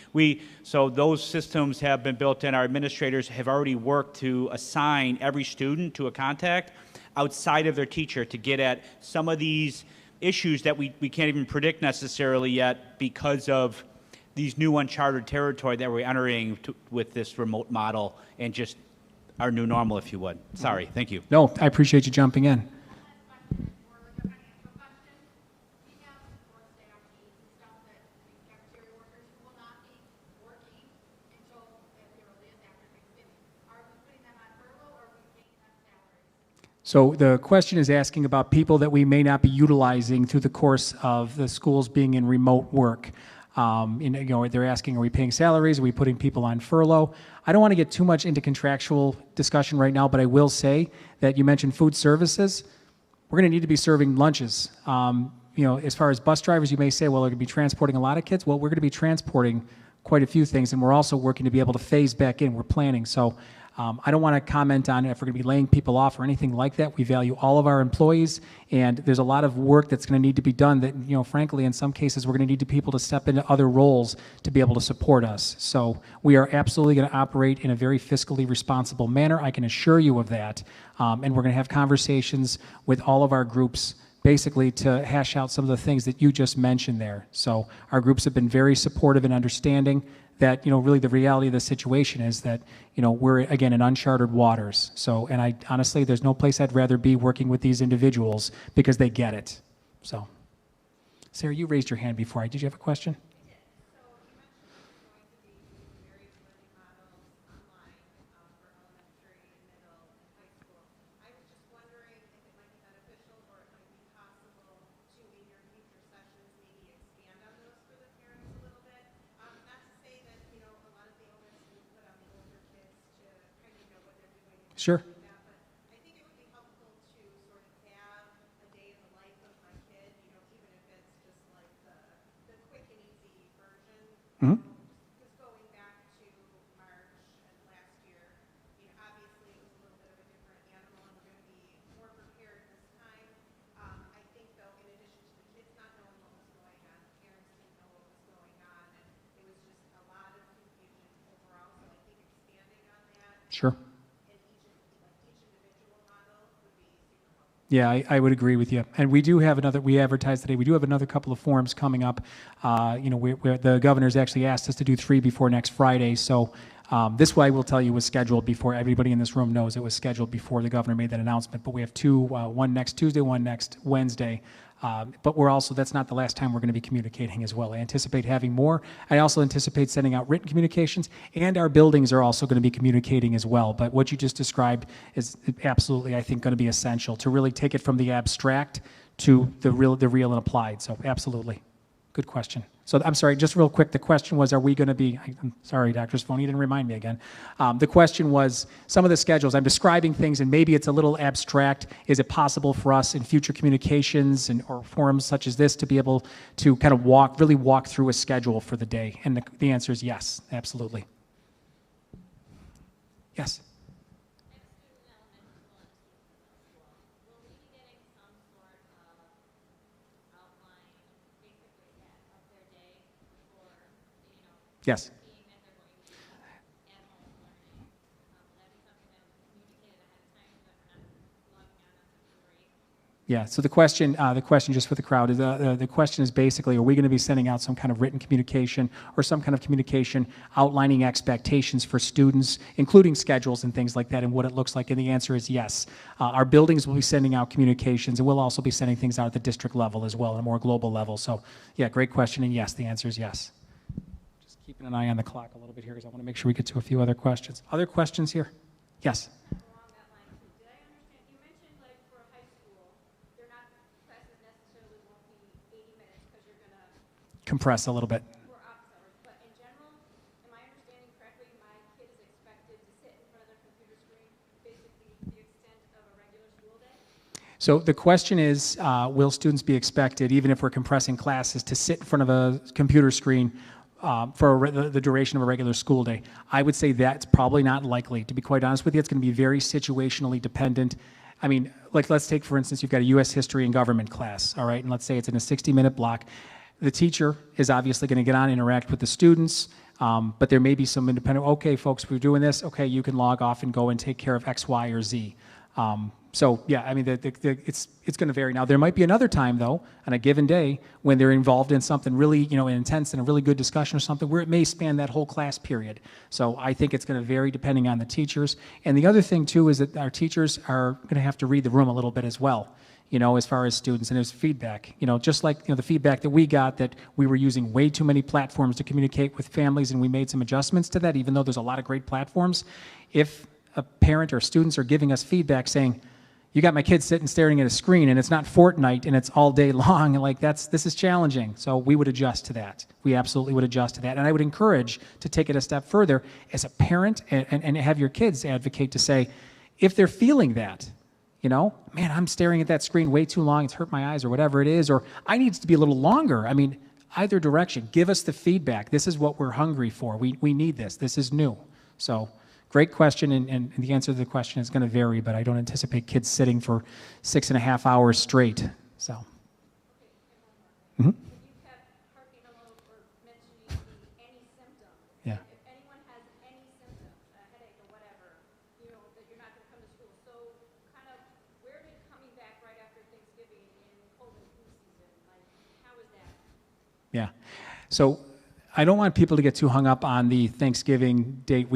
So those systems have been built in. Our administrators have already worked to assign every student to a contact outside of their teacher to get at some of these issues that we can't even predict necessarily yet because of these new uncharted territory that we're entering with this remote model and just our new normal, if you would. Sorry, thank you. No, I appreciate you jumping in. So the question is asking about people that we may not be utilizing through the course of the schools being in remote work. They're asking, are we paying salaries? Are we putting people on furlough? I don't want to get too much into contractual discussion right now, but I will say that you mentioned food services. We're going to need to be serving lunches. As far as bus drivers, you may say, well, they're going to be transporting a lot of kids. Well, we're going to be transporting quite a few things, and we're also working to be able to phase back in. We're planning. So I don't want to comment on if we're going to be laying people off or anything like that. We value all of our employees, and there's a lot of work that's going to need to be done that, frankly, in some cases, we're going to need people to step into other roles to be able to support us. So we are absolutely going to operate in a very fiscally responsible manner. I can assure you of that. And we're going to have conversations with all of our groups basically to hash out some of the things that you just mentioned there. So our groups have been very supportive and understanding that, really the reality of the situation is that, we're, again, in uncharted waters. So, and I honestly, there's no place I'd rather be working with these individuals because they get it. So, Sarah, you raised your hand before. Did you have a question? Sure. I think it would be helpful to sort of have a day in the life of my kid, even if it's just like the quick and easy version. Mm-hmm. Just going back to March and last year, obviously it was a little bit of a different animal, and we're going to be more prepared this time. I think, though, in addition to the kids not knowing what was going on, the parents didn't know what was going on, and it was just a lot of confusion overall. So I think expanding on that. Sure. Yeah, I would agree with you. And we do have we advertised today, we do have another couple of forums coming up. The governor's actually asked us to do 3 before next Friday. So this way I will tell you was scheduled before, everybody in this room knows it was scheduled before the governor made that announcement. But we have 2, one next Tuesday, one next Wednesday. But that's not the last time we're going to be communicating as well. I anticipate having more. I also anticipate sending out written communications, and our buildings are also going to be communicating as well. But what you just described is absolutely, I think, going to be essential to really take it from the abstract to the real and applied. So absolutely. Good question. So I'm sorry, just real quick, the question was, are we going to be, I'm sorry, Dr. Svone, you didn't remind me again. The question was, some of the schedules, I'm describing things and maybe it's a little abstract. Is it possible for us in future communications or forums such as this to be able to kind of really walk through a schedule for the day? And the answer is yes, absolutely. Yes. Yes. Yeah, so the question just for the crowd is, the question is basically, are we going to be sending out some kind of written communication or some kind of communication outlining expectations for students, including schedules and things like that, and what it looks like? And the answer is yes. Our buildings will be sending out communications, and we'll also be sending things out at the district level as well, at a more global level. So, yeah, great question, and yes, the answer is yes. Just keeping an eye on the clock a little bit here because I want to make sure we get to a few other questions. Other questions here? Yes. compress a little bit. for office hours, but in general, am I understanding correctly, my kid is expected to sit in front of their computer screen basically to the extent of a regular school day? So the question is, will students be expected, even if we're compressing classes, to sit in front of a computer screen for the duration of a regular school day? I would say that's probably not likely. To be quite honest with you, it's going to be very situationally dependent. I mean, like let's take, for instance, you've got a U.S. history and government class, all right? And let's say it's in a 60-minute block. The teacher is obviously going to get on and interact with the students, but there may be some independent, okay, folks, we're doing this. Okay, you can log off and go and take care of X, Y, or Z. So yeah, I mean, it's going to vary. Now, there might be another time, though, on a given day, when they're involved in something really, intense and a really good discussion or something, where it may span that whole class period. So I think it's going to vary depending on the teachers. And the other thing, too, is that our teachers are going to have to read the room a little bit as well, as far as students, and there's feedback. Just like, the feedback that we got that we were using way too many platforms to communicate with families, and we made some adjustments to that, even though there's a lot of great platforms. If a parent or students are giving us feedback saying, you got my kid sitting staring at a screen and it's not Fortnite and it's all day long, and this is challenging. So we would adjust to that. We absolutely would adjust to that. And I would encourage to take it a step further as a parent and have your kids advocate to say, if they're feeling that, man, I'm staring at that screen way too long, it's hurt my eyes or whatever it is, or I need it to be a little longer. I mean, either direction, give us the feedback. This is what we're hungry for. We need this. This is new. So great question, and the answer to the question is going to vary, but I don't anticipate kids sitting for 6.5 hours straight. So. Mm-hmm. You kept harping on or mentioning any symptoms. Yeah. If anyone has any symptoms, a headache or whatever, that you're not going to come to school. So kind of where did coming back right after Thanksgiving in cold and flu season, how is that? Yeah. So I don't want people to get too hung up on the Thanksgiving date.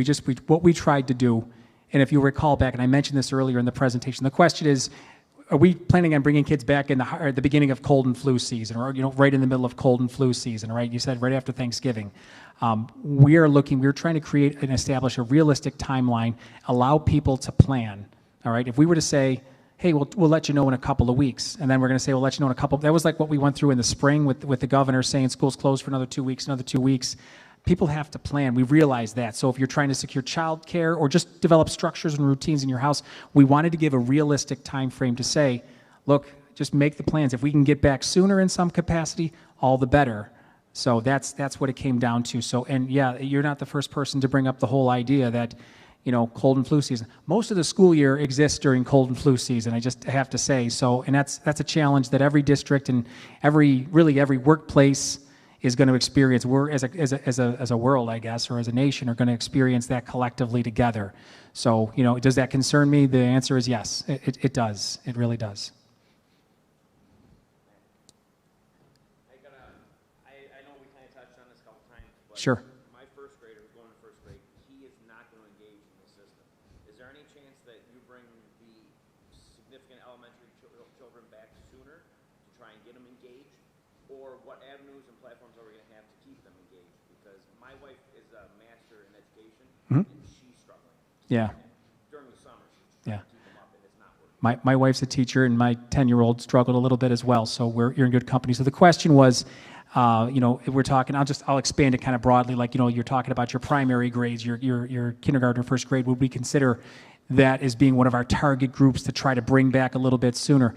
What we tried to do, and if you recall back, and I mentioned this earlier in the presentation, the question is, are we planning on bringing kids back at the beginning of cold and flu season, or right in the middle of cold and flu season, right? You said right after Thanksgiving. We're trying to create and establish a realistic timeline, allow people to plan, all right? If we were to say, hey, we'll let you know in a couple of weeks, and then we're going to say we'll let you know in a couple. That was like what we went through in the spring with the governor saying schools closed for another 2 weeks. People have to plan. We realize that. So if you're trying to secure child care or just develop structures and routines in your house, we wanted to give a realistic time frame to say, look, just make the plans. If we can get back sooner in some capacity, all the better. So that's what it came down to. So, and yeah, you're not the first person to bring up the whole idea that cold and flu season. Most of the school year exists during cold and flu season, I just have to say. So, and that's a challenge that every district and every workplace is going to experience. We're as a world, I guess, or as a nation, are going to experience that collectively together. So, does that concern me? The answer is yes. It does. It really does. I know we kind of touched on this a couple times, but Sure. my first grader who's going to first grade, he is not going to engage in the system. Is there any chance that you bring the significant elementary children back sooner to try and get them engaged? Or what avenues and platforms are we going to have to keep them engaged? Because my wife is a master in education, and she's struggling. Yeah. During the summer, she's trying to keep them up, and it's not working. My wife's a teacher, and my 10-year-old struggled a little bit as well. So you're in good company. So the question was, if we're talking, I'll expand it kind of broadly. Like, you're talking about your primary grades, your kindergarten or first grade. Would we consider that as being one of our target groups to try to bring back a little bit sooner?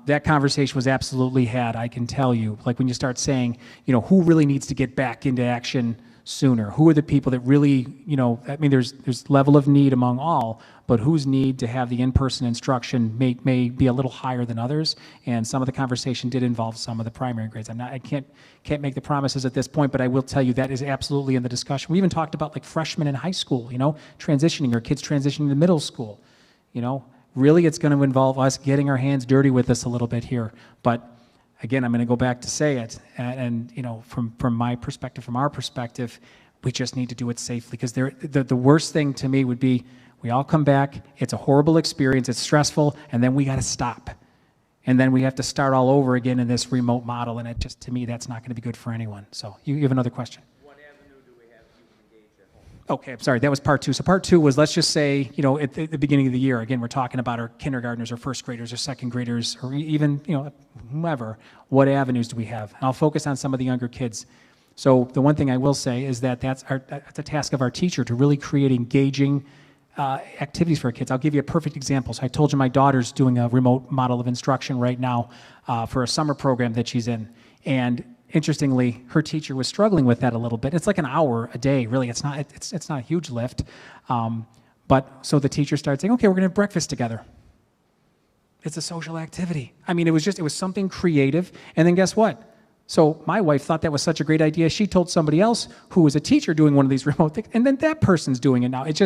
That conversation was absolutely had, I can tell you. Like when you start saying, who really needs to get back into action sooner? Who are the people that really, there's level of need among all, but whose need to have the in-person instruction may be a little higher than others. And some of the conversation did involve some of the primary grades. I can't make the promises at this point, but I will tell you that is absolutely in the discussion. We even talked about like freshmen in high school, transitioning, or kids transitioning to middle school. Really it's going to involve us getting our hands dirty with this a little bit here. But again, I'm going to go back to say it, and from my perspective, from our perspective, we just need to do it safely, because the worst thing to me would be we all come back, it's a horrible experience, it's stressful, and then we got to stop. And then we have to start all over again in this remote model, and to me, that's not going to be good for anyone. So you have another question? What avenue do we have to engage at home? Okay, I'm sorry, that was part two. So part two was, let's just say, at the beginning of the year, again, we're talking about our kindergartners or first graders or second graders or even, whomever, what avenues do we have? And I'll focus on some of the younger kids. So the one thing I will say is that that's a task of our teacher to really create engaging activities for our kids. I'll give you a perfect example. So I told you my daughter's doing a remote model of instruction right now for a summer program that she's in. And interestingly, her teacher was struggling with that a little bit. It's like an hour a day, really. It's not a huge lift. But so the teacher started saying, okay, we're going to have breakfast together. It's a social activity. I mean, it was something creative. And then guess what? So my wife thought that was such a great idea. She told somebody else who was a teacher doing one of these remote things, and then that person's doing it now. It's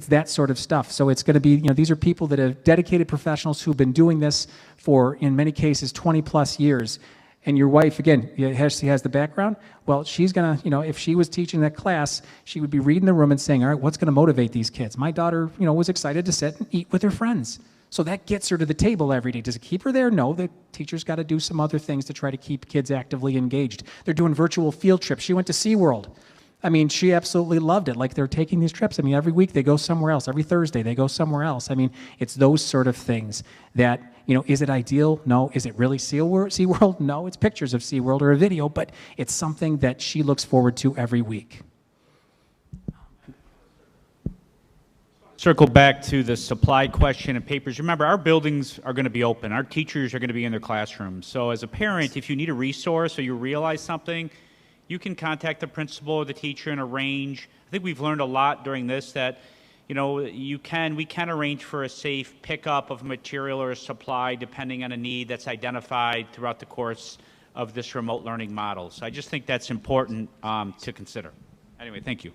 that sort of stuff. So it's going to be, these are people that are dedicated professionals who've been doing this for, in many cases, 20 plus years. And your wife, again, she has the background. Well, she's going to, if she was teaching that class, she would be reading the room and saying, all right, what's going to motivate these kids? My daughter, was excited to sit and eat with her friends. So that gets her to the table every day. Does it keep her there? No, the teacher's got to do some other things to try to keep kids actively engaged. They're doing virtual field trips. She went to SeaWorld. I mean, she absolutely loved it. Like, they're taking these trips. I mean, every week they go somewhere else. Every Thursday they go somewhere else. I mean, it's those sort of things that, is it ideal? No. Is it really SeaWorld? No. It's pictures of SeaWorld or a video, but it's something that she looks forward to every week. Circle back to the supply question and papers. Remember, our buildings are going to be open. Our teachers are going to be in their classrooms. So as a parent, if you need a resource or you realize something, you can contact the principal or the teacher and arrange. I think we've learned a lot during this that, we can arrange for a safe pickup of material or a supply depending on a need that's identified throughout the course of this remote learning model. So I just think that's important to consider. Anyway, thank you.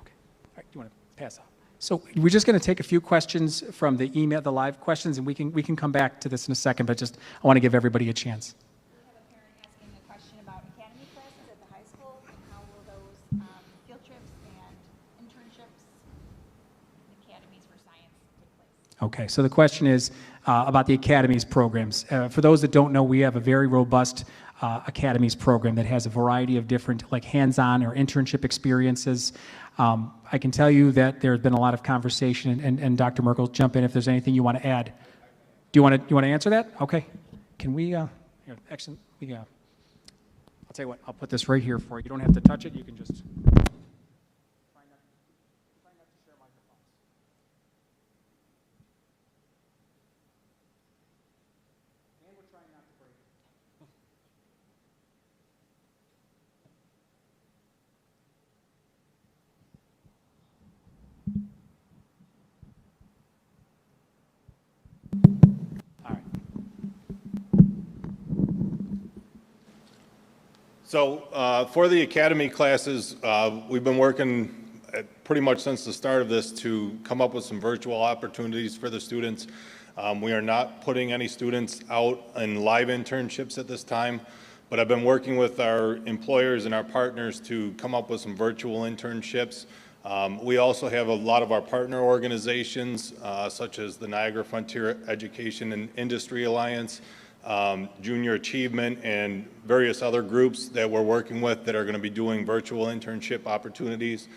Okay. All right, you want to pass on? So we're just going to take a few questions from the email, the live questions, and we can come back to this in a second, but just I want to give everybody a chance. We have a parent asking a question about academy classes at the high school, and how will those field trips and internships and academies for science take place? Okay, so the question is about the academies programs. For those that don't know, we have a very robust academies program that has a variety of different, like, hands-on or internship experiences. I can tell you that there's been a lot of conversation, and Dr. Merkel, jump in if there's anything you want to add. Do you want to answer that? Okay. Can we? Here, excellent. I'll tell you what. I'll put this right here for you. You don't have to touch it. You can just. Try not to share microphones. And we're trying not to break it. So for the academy classes, we've been working pretty much since the start of this to come up with some virtual opportunities for the students. We are not putting any students out in live internships at this time, but I've been working with our employers and our partners to come up with some virtual internships. We also have a lot of our partner organizations, such as the Niagara Frontier Education and Industry Alliance, Junior Achievement, and various other groups that we're working with that are going to be doing virtual internship opportunities.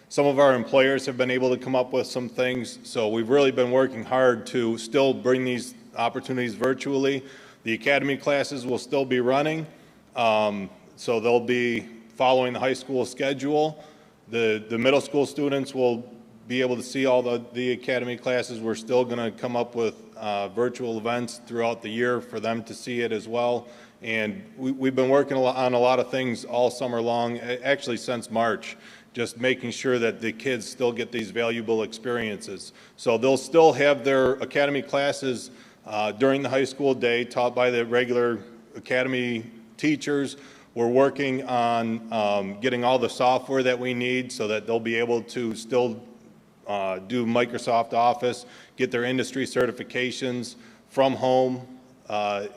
Some of our employers have been able to come up with some things, so we've really been working hard to still bring these opportunities virtually. The academy classes will still be running, so they'll be following the high school schedule. The middle school students will be able to see all the academy classes. We're still going to come up with virtual events throughout the year for them to see it as well. And we've been working on a lot of things all summer long, actually since March, just making sure that the kids still get these valuable experiences. So they'll still have their academy classes during the high school day taught by the regular academy teachers. We're working on getting all the software that we need so that they'll be able to still do Microsoft Office, get their industry certifications from home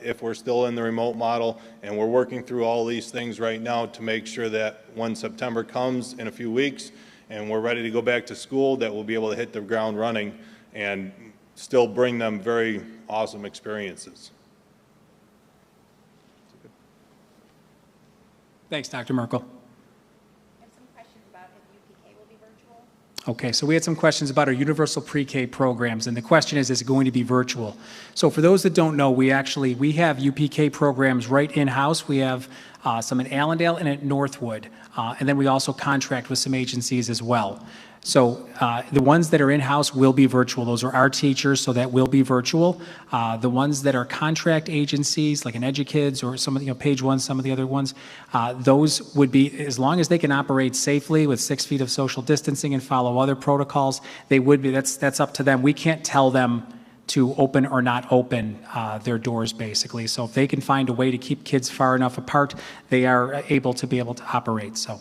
if we're still in the remote model. And we're working through all these things right now to make sure that when September comes in a few weeks and we're ready to go back to school, that we'll be able to hit the ground running and still bring them very awesome experiences. Thanks, Dr. Merkel. I have some questions Okay, so we had some questions about our universal pre-K programs, and the question is it going to be virtual? So for those that don't know, we have UPK programs right in-house. We have some in Allendale and at Northwood, and then we also contract with some agencies as well. So the ones that are in-house will be virtual. Those are our teachers, so that will be virtual. The ones that are contract agencies, like an EduKids or some of the, Page One, some of the other ones, those would be, as long as they can operate safely with 6 feet of social distancing and follow other protocols, they would be, that's up to them. We can't tell them to open or not open their doors, basically. So if they can find a way to keep kids far enough apart, they are able to operate, so.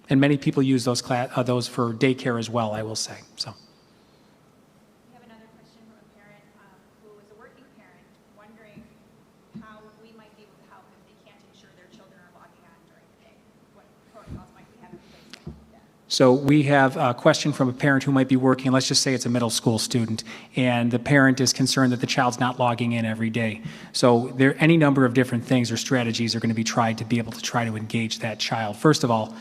And many people use those for daycare as well, I will say, so. We have another question from a parent who is a working parent wondering how we might be able to help if they can't ensure their children are logging on during the day. What protocols might we have in place to help with that? So we have a question from a parent who might be working, let's just say it's a middle school student, and the parent is concerned that the child's not logging in every day. So there any number of different things or strategies are going to be tried to be able to try to engage that child. First of all,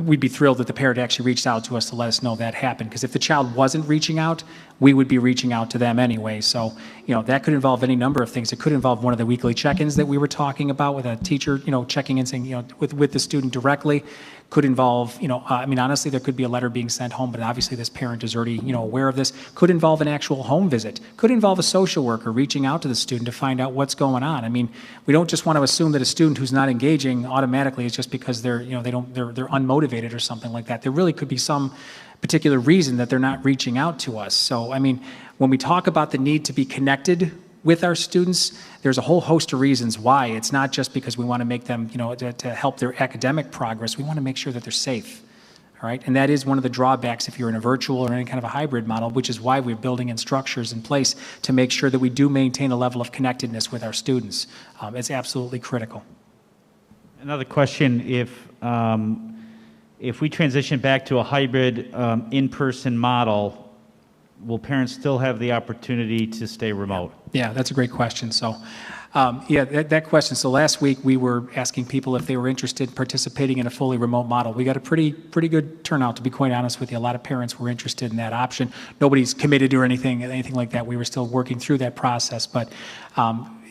we'd be thrilled that the parent actually reached out to us to let us know that happened, because if the child wasn't reaching out, we would be reaching out to them anyway. So, that could involve any number of things. It could involve one of the weekly check-ins that we were talking about with a teacher, checking in, saying, with the student directly. Could involve, honestly, there could be a letter being sent home, but obviously this parent is already, aware of this. Could involve an actual home visit. Could involve a social worker reaching out to the student to find out what's going on. I mean, we don't just want to assume that a student who's not engaging automatically is just because they're unmotivated or something like that. There really could be some particular reason that they're not reaching out to us. So, when we talk about the need to be connected with our students, there's a whole host of reasons why. It's not just because we want to make them, to help their academic progress. We want to make sure that they're safe, all right? And that is one of the drawbacks if you're in a virtual or any kind of a hybrid model, which is why we're building in structures in place to make sure that we do maintain a level of connectedness with our students. It's absolutely critical. Another question, if we transition back to a hybrid in-person model, will parents still have the opportunity to stay remote? Yeah, that's a great question. So, that question. So last week we were asking people if they were interested in participating in a fully remote model. We got a pretty good turnout, to be quite honest with you. A lot of parents were interested in that option. Nobody's committed or anything like that. We were still working through that process, but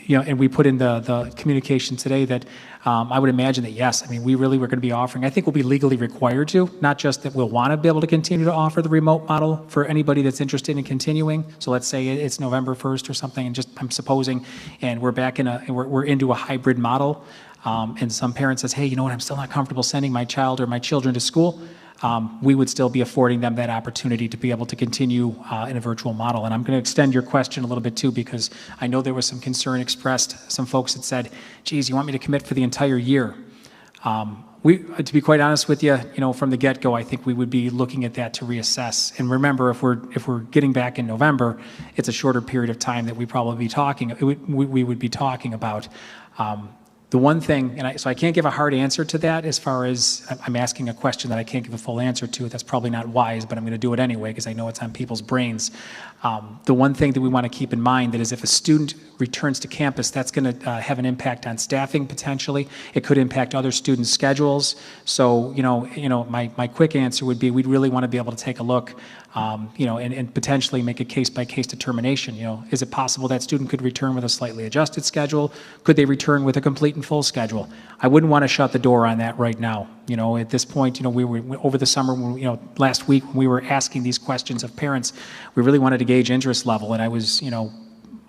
and we put in the communication today that I would imagine that, yes, we really were going to be offering, I think we'll be legally required to, not just that we'll want to be able to continue to offer the remote model for anybody that's interested in continuing. So let's say it's November 1st or something, and I'm supposing, and we're back we're into a hybrid model, and some parent says, hey, you know what, I'm still not comfortable sending my child or my children to school. We would still be affording them that opportunity to be able to continue in a virtual model. And I'm going to extend your question a little bit too, because I know there was some concern expressed. Some folks had said, geez, you want me to commit for the entire year? To be quite honest with you, from the get-go, I think we would be looking at that to reassess. And remember, if we're getting back in November, it's a shorter period of time that we would be talking about. The one thing, so I can't give a hard answer to that as far as I'm asking a question that I can't give a full answer to. That's probably not wise, but I'm going to do it anyway because I know it's on people's brains. The one thing that we want to keep in mind that is if a student returns to campus, that's going to have an impact on staffing potentially. It could impact other students' schedules. So, my quick answer would be we'd really want to be able to take a look, and potentially make a case-by-case determination. Is it possible that student could return with a slightly adjusted schedule? Could they return with a complete and full schedule? I wouldn't want to shut the door on that right now. At this point, we were over the summer, last week when we were asking these questions of parents, we really wanted to gauge interest level, and I was,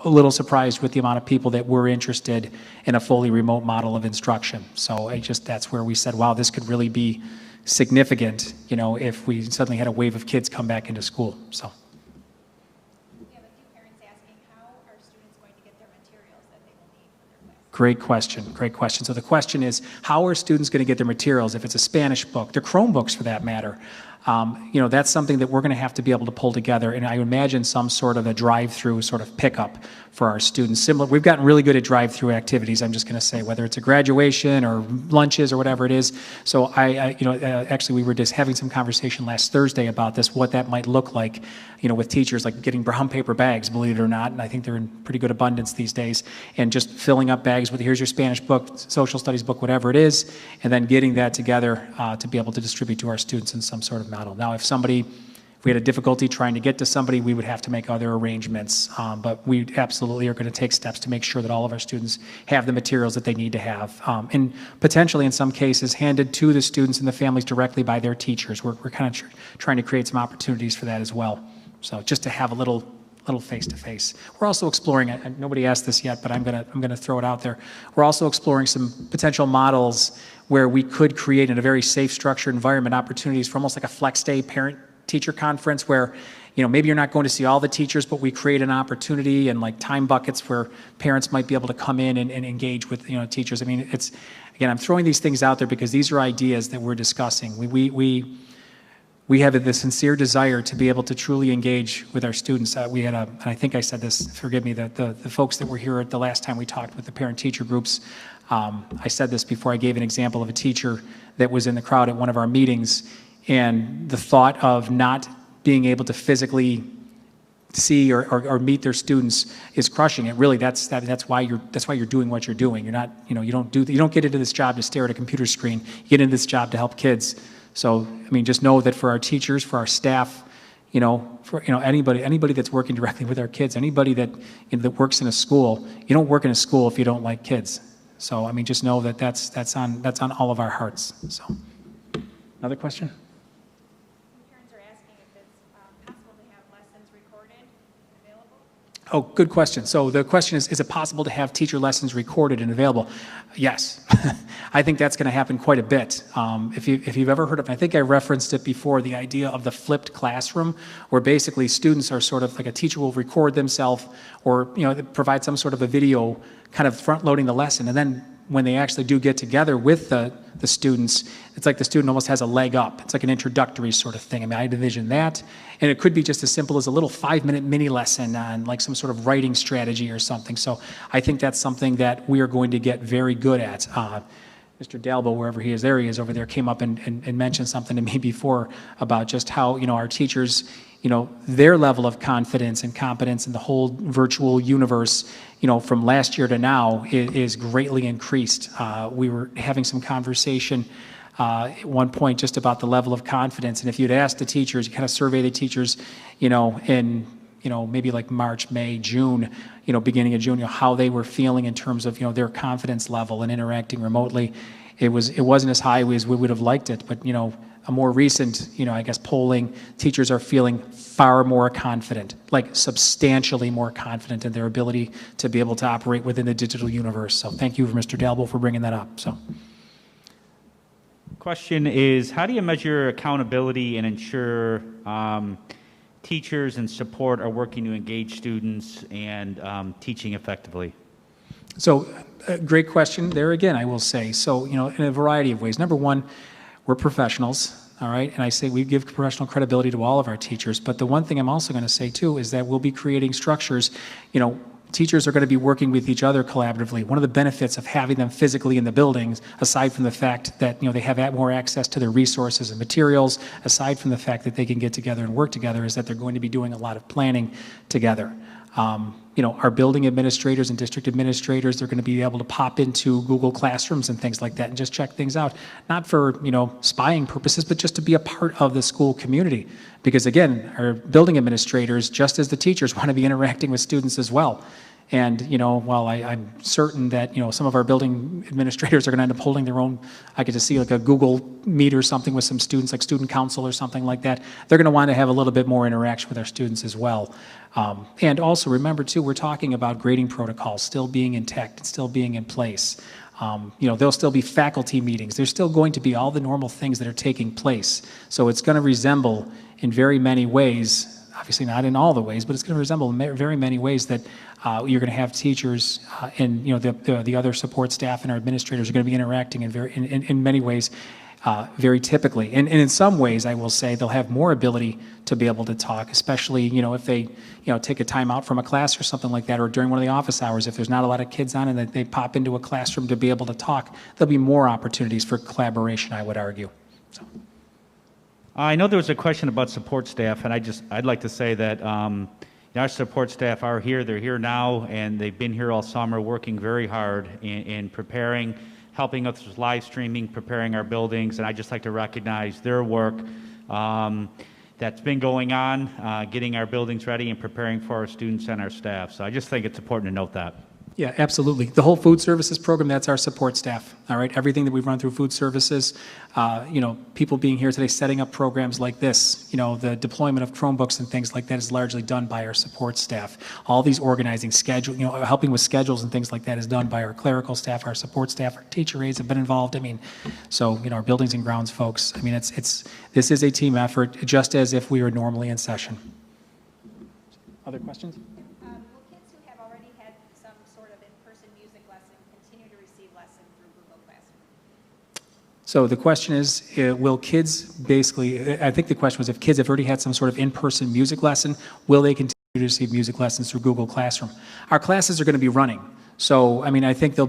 a little surprised with the amount of people that were interested in a fully remote model of instruction. So that's where we said, wow, this could really be significant, if we suddenly had a wave of kids come back into school. So. We have a few parents asking, how are students going to get their materials that they will need for their class? Great question. So the question is, how are students going to get their materials? If it's a Spanish book, their Chromebooks for that matter, that's something that we're going to have to be able to pull together, and I imagine some sort of a drive-through sort of pickup for our students. Similar, we've gotten really good at drive-through activities, I'm just going to say, whether it's a graduation or lunches or whatever it is. So actually we were just having some conversation last Thursday about this, what that might look like, with teachers, like getting brown paper bags, believe it or not, and I think they're in pretty good abundance these days, and just filling up bags with, here's your Spanish book, social studies book, whatever it is, and then getting that together to be able to distribute to our students in some sort of model. Now, if we had a difficulty trying to get to somebody, we would have to make other arrangements. But we absolutely are going to take steps to make sure that all of our students have the materials that they need to have. And potentially, in some cases, handed to the students and the families directly by their teachers. We're kind of trying to create some opportunities for that as well. So just to have a little face-to-face. We're also exploring, nobody asked this yet, but I'm gonna throw it out there. We're also exploring some potential models where we could create in a very safe, structured environment opportunities for almost like a flex day parent-teacher conference where, maybe you're not going to see all the teachers, but we create an opportunity and like time buckets where parents might be able to come in and engage with, teachers. I mean, again, I'm throwing these things out there because these are ideas that we're discussing. We have the sincere desire to be able to truly engage with our students. We had and I think I said this, forgive me, the folks that were here at the last time we talked with the parent-teacher groups, I said this before. I gave an example of a teacher that was in the crowd at one of our meetings, and the thought of not being able to physically see or meet their students is crushing it. Really, that's why you're doing what you're doing. You're not, you don't get into this job to stare at a computer screen. You get into this job to help kids. So, I mean, just know that for our teachers, for our staff, for anybody that's working directly with our kids, anybody that that works in a school, you don't work in a school if you don't like kids. So, I mean, just know that that's on all of our hearts. So, another question? Parents are asking if it's possible to have lessons recorded and available. Oh, good question. So the question is it possible to have teacher lessons recorded and available? Yes. I think that's going to happen quite a bit. If you've ever heard of, I think I referenced it before, the idea of the flipped classroom, where basically students are sort of like a teacher will record themselves or, provide some sort of a video kind of front-loading the lesson. And then when they actually do get together with the students, it's like the student almost has a leg up. It's like an introductory sort of thing. I mean, I envision that. And it could be just as simple as a little 5-minute mini lesson on like some sort of writing strategy or something. So I think that's something that we are going to get very good at. Mr. Dalbo, wherever he is, there he is over there, came up and mentioned something to me before about just how, our teachers, their level of confidence and competence in the whole virtual universe, from last year to now is greatly increased. We were having some conversation at one point just about the level of confidence. And if you'd asked the teachers, you kind of survey the teachers, in maybe like March, May, June, beginning of June, how they were feeling in terms of, their confidence level and interacting remotely. It wasn't as high as we would have liked it, but, a more recent, I guess, polling, teachers are feeling far more confident, like substantially more confident in their ability to be able to operate within the digital universe. So thank you, Mr. Dalbo, for bringing that up. So. Question is, how do you measure accountability and ensure teachers and support are working to engage students and teaching effectively? So, great question there again, I will say. So, in a variety of ways. Number one, we're professionals, all right? And I say we give professional credibility to all of our teachers. But the one thing I'm also going to say, too, is that we'll be creating structures. Teachers are going to be working with each other collaboratively. One of the benefits of having them physically in the buildings, aside from the fact that, they have more access to their resources and materials, aside from the fact that they can get together and work together, is that they're going to be doing a lot of planning together. Our building administrators and district administrators, they're going to be able to pop into Google Classrooms and things like that and just check things out, not for, spying purposes, but just to be a part of the school community. Because again, our building administrators, just as the teachers, want to be interacting with students as well. And, while I'm certain that, some of our building administrators are going to end up holding their own, I could just see like a Google Meet or something with some students, like student council or something like that. They're going to want to have a little bit more interaction with our students as well. And also remember too, we're talking about grading protocols still being intact, still being in place. There'll still be faculty meetings. There's still going to be all the normal things that are taking place. So it's going to resemble in very many ways, obviously not in all the ways, but it's going to resemble in very many ways that you're going to have teachers and the other support staff and our administrators are going to be interacting in many ways very typically. And in some ways, I will say they'll have more ability to be able to talk, especially if they take a time out from a class or something like that, or during one of the office hours. If there's not a lot of kids on and they pop into a classroom to be able to talk, there'll be more opportunities for collaboration, I would argue. So. I know there was a question about support staff, and I'd like to say that our support staff are here. They're here now, and they've been here all summer working very hard in preparing, helping us with live streaming, preparing our buildings, and I'd just like to recognize their work that's been going on, getting our buildings ready and preparing for our students and our staff. So I just think it's important to note that. Yeah, absolutely. The whole food services program, that's our support staff, all right? Everything that we've run through food services, people being here today, setting up programs like this, the deployment of Chromebooks and things like that is largely done by our support staff. All these organizing, schedule, helping with schedules and things like that is done by our clerical staff, our support staff, our teacher aides have been involved. Our buildings and grounds folks. This is a team effort, just as if we were normally in session. Other questions? Will kids who have already had some sort of in-person music lesson continue to receive lessons through Google Classroom? So the question is, will kids basically, I think the question was if kids have already had some sort of in-person music lesson, will they continue to receive music lessons through Google Classroom? Our classes are going to be running. So, I think there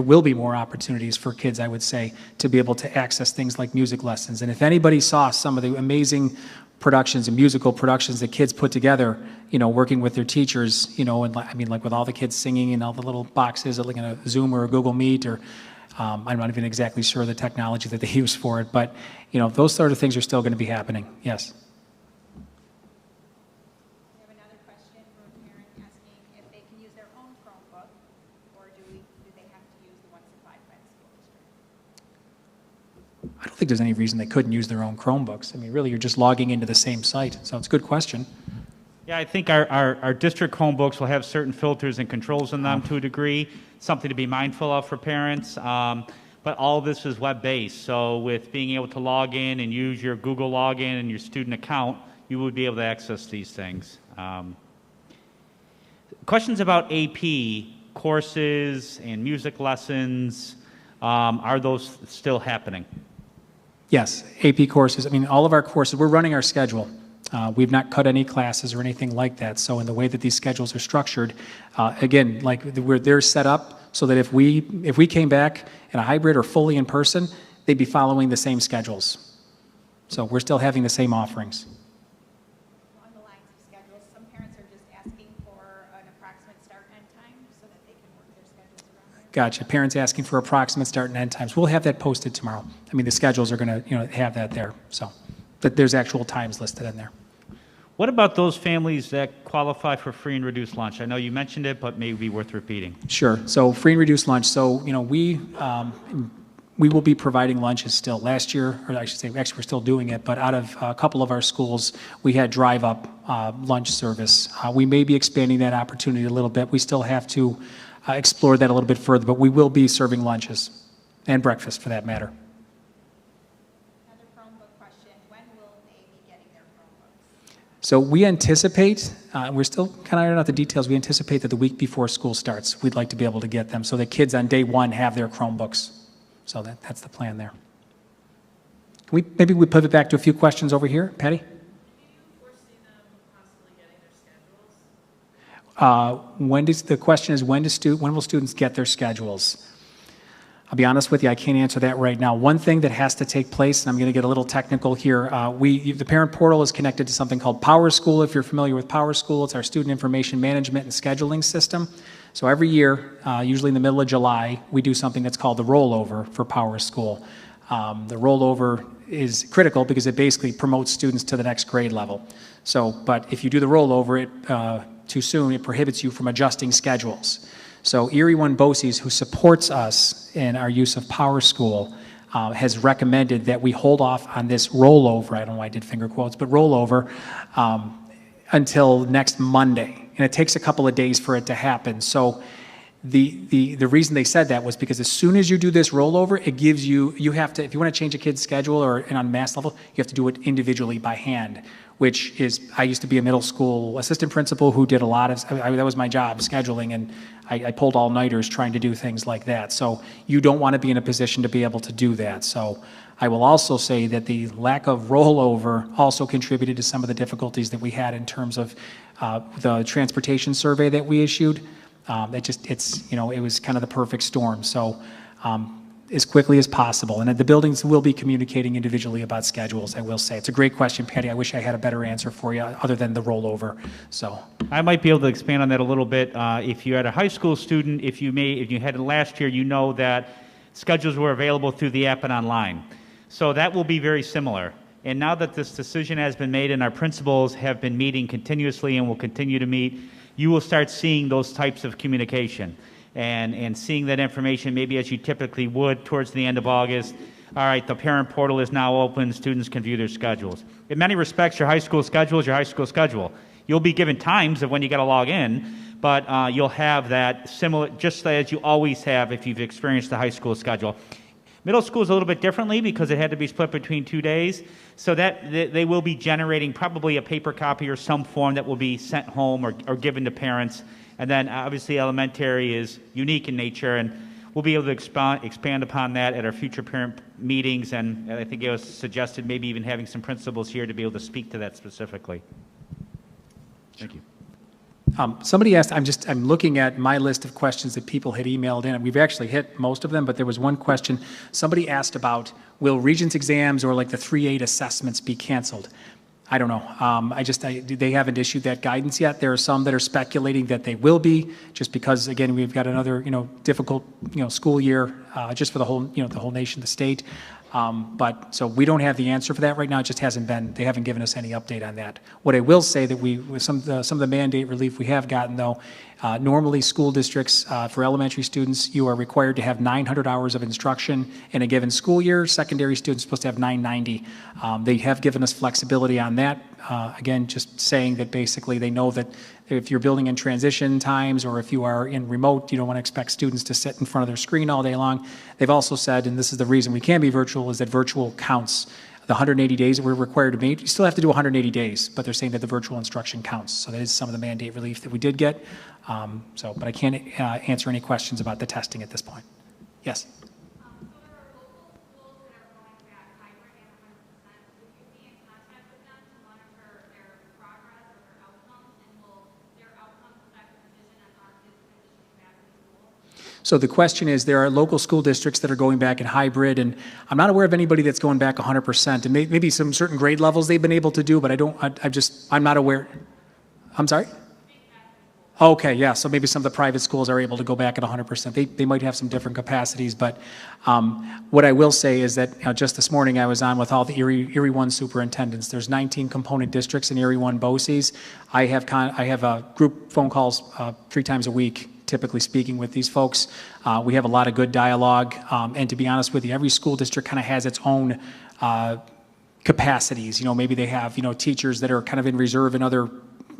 will be more opportunities for kids, I would say, to be able to access things like music lessons. And if anybody saw some of the amazing productions and musical productions that kids put together, working with their teachers, and like with all the kids singing and all the little boxes, like in a Zoom or a Google Meet, or I'm not even exactly sure the technology that they use for it, but, those sort of things are still going to be happening, yes. We have another question from a parent asking if they can use their own Chromebook, or do they have to use the ones supplied by the school district? I don't think there's any reason they couldn't use their own Chromebooks. Really, you're just logging into the same site, so it's a good question. Yeah, I think our district Chromebooks will have certain filters and controls in them to a degree, something to be mindful of for parents. But all of this is web-based, so with being able to log in and use your Google login and your student account, you would be able to access these things. Questions about AP courses and music lessons, are those still happening? Yes, AP courses. All of our courses, we're running our schedule. We've not cut any classes or anything like that. So in the way that these schedules are structured, again, they're set up so that if we came back in a hybrid or fully in person, they'd be following the same schedules. So we're still having the same offerings. Along the lines of schedules, some parents are just asking for an approximate start and end time so that they can work their schedules around it. Gotcha. Parents asking for approximate start and end times. We'll have that posted tomorrow. The schedules are going to have that there. So, but there's actual times listed in there. What about those families that qualify for free and reduced lunch? I know you mentioned it, but may be worth repeating. Sure. So free and reduced lunch. So, we will be providing lunches still. Last year, or I should say, actually we're still doing it, but out of a couple of our schools, we had drive-up lunch service. We may be expanding that opportunity a little bit. We still have to explore that a little bit further, but we will be serving lunches and breakfast for that matter. Another Chromebook question, when will they be getting their Chromebooks? So we anticipate, we're still kind of ironing out the details, we anticipate that the week before school starts, we'd like to be able to get them so that kids on day one have their Chromebooks. So that's the plan there. Maybe we pivot back to a few questions over here. Patty? Do you foresee them possibly getting their schedules? The question is, when will students get their schedules? I'll be honest with you, I can't answer that right now. One thing that has to take place, and I'm going to get a little technical here, the parent portal is connected to something called PowerSchool. If you're familiar with PowerSchool, it's our student information management and scheduling system. So every year, usually in the middle of July, we do something that's called the rollover for PowerSchool. The rollover is critical because it basically promotes students to the next grade level. But if you do the rollover too soon, it prohibits you from adjusting schedules. So Erie One BOCES, who supports us in our use of PowerSchool, has recommended that we hold off on this rollover, I don't know why I did finger quotes, but rollover, until next Monday. And it takes a couple of days for it to happen. So the reason they said that was because as soon as you do this rollover, it gives you have to, if you want to change a kid's schedule and on mass level, you have to do it individually by hand, which is, I used to be a middle school assistant principal who did a lot of, that was my job, scheduling, and I pulled all-nighters trying to do things like that. So you don't want to be in a position to be able to do that. So I will also say that the lack of rollover also contributed to some of the difficulties that we had in terms of the transportation survey that we issued. It was kind of the perfect storm. So as quickly as possible. And the buildings will be communicating individually about schedules, I will say. It's a great question, Patty. I wish I had a better answer for you other than the rollover. So I might be able to expand on that a little bit. If you had a high school student, if you had it last year, you know that schedules were available through the app and online. So that will be very similar. And now that this decision has been made and our principals have been meeting continuously and will continue to meet, you will start seeing those types of communication and seeing that information maybe as you typically would towards the end of August. All right, the parent portal is now open. Students can view their schedules. In many respects, your high school schedule is your high school schedule. You'll be given times of when you got to log in, but you'll have that similar, just as you always have if you've experienced the high school schedule. Middle school is a little bit differently because it had to be split between 2 days, so that they will be generating probably a paper copy or some form that will be sent home or given to parents. And then obviously elementary is unique in nature, and we'll be able to expand upon that at our future parent meetings, and I think it was suggested maybe even having some principals here to be able to speak to that specifically. Thank you. Somebody asked, I'm looking at my list of questions that people had emailed in, and we've actually hit most of them, but there was one question. Somebody asked about, will Regents exams or like the 3-8 assessments be canceled? I don't know. They haven't issued that guidance yet. There are some that are speculating that they will be, just because, again, we've got another, difficult, school year, just for the whole, the whole nation, the state. But so we don't have the answer for that right now. It just hasn't been, they haven't given us any update on that. What I will say that with some of the mandate relief we have gotten though, normally school districts, for elementary students, you are required to have 900 hours of instruction in a given school year. Secondary students are supposed to have 990. They have given us flexibility on that. Again, just saying that basically they know that if you're building in transition times or if you are in remote, you don't want to expect students to sit in front of their screen all day long. They've also said, and this is the reason we can be virtual, is that virtual counts. The 180 days that we're required to meet, you still have to do 180 days, but they're saying that the virtual instruction counts. So that is some of the mandate relief that we did get. But I can't answer any questions about the testing at this point. Yes? So there are local schools that are going back hybrid and 100%. Would you be in contact with them to monitor their progress or their outcomes? And will their outcomes affect the decision on kids transitioning back to school? So the question is, there are local school districts that are going back in hybrid, and I'm not aware of anybody that's going back 100%. And maybe some certain grade levels they've been able to do, but I'm not aware. I'm sorry? Okay, yeah, so maybe some of the private schools are able to go back at 100%. They might have some different capacities, but what I will say is that just this morning I was on with all the Erie 1 superintendents. There's 19 component districts in Erie 1 BOCES. I have group phone calls 3 times a week, typically speaking with these folks. We have a lot of good dialogue, and to be honest with you, every school district kind of has its own capacities. Maybe they have, teachers that are kind of in reserve in other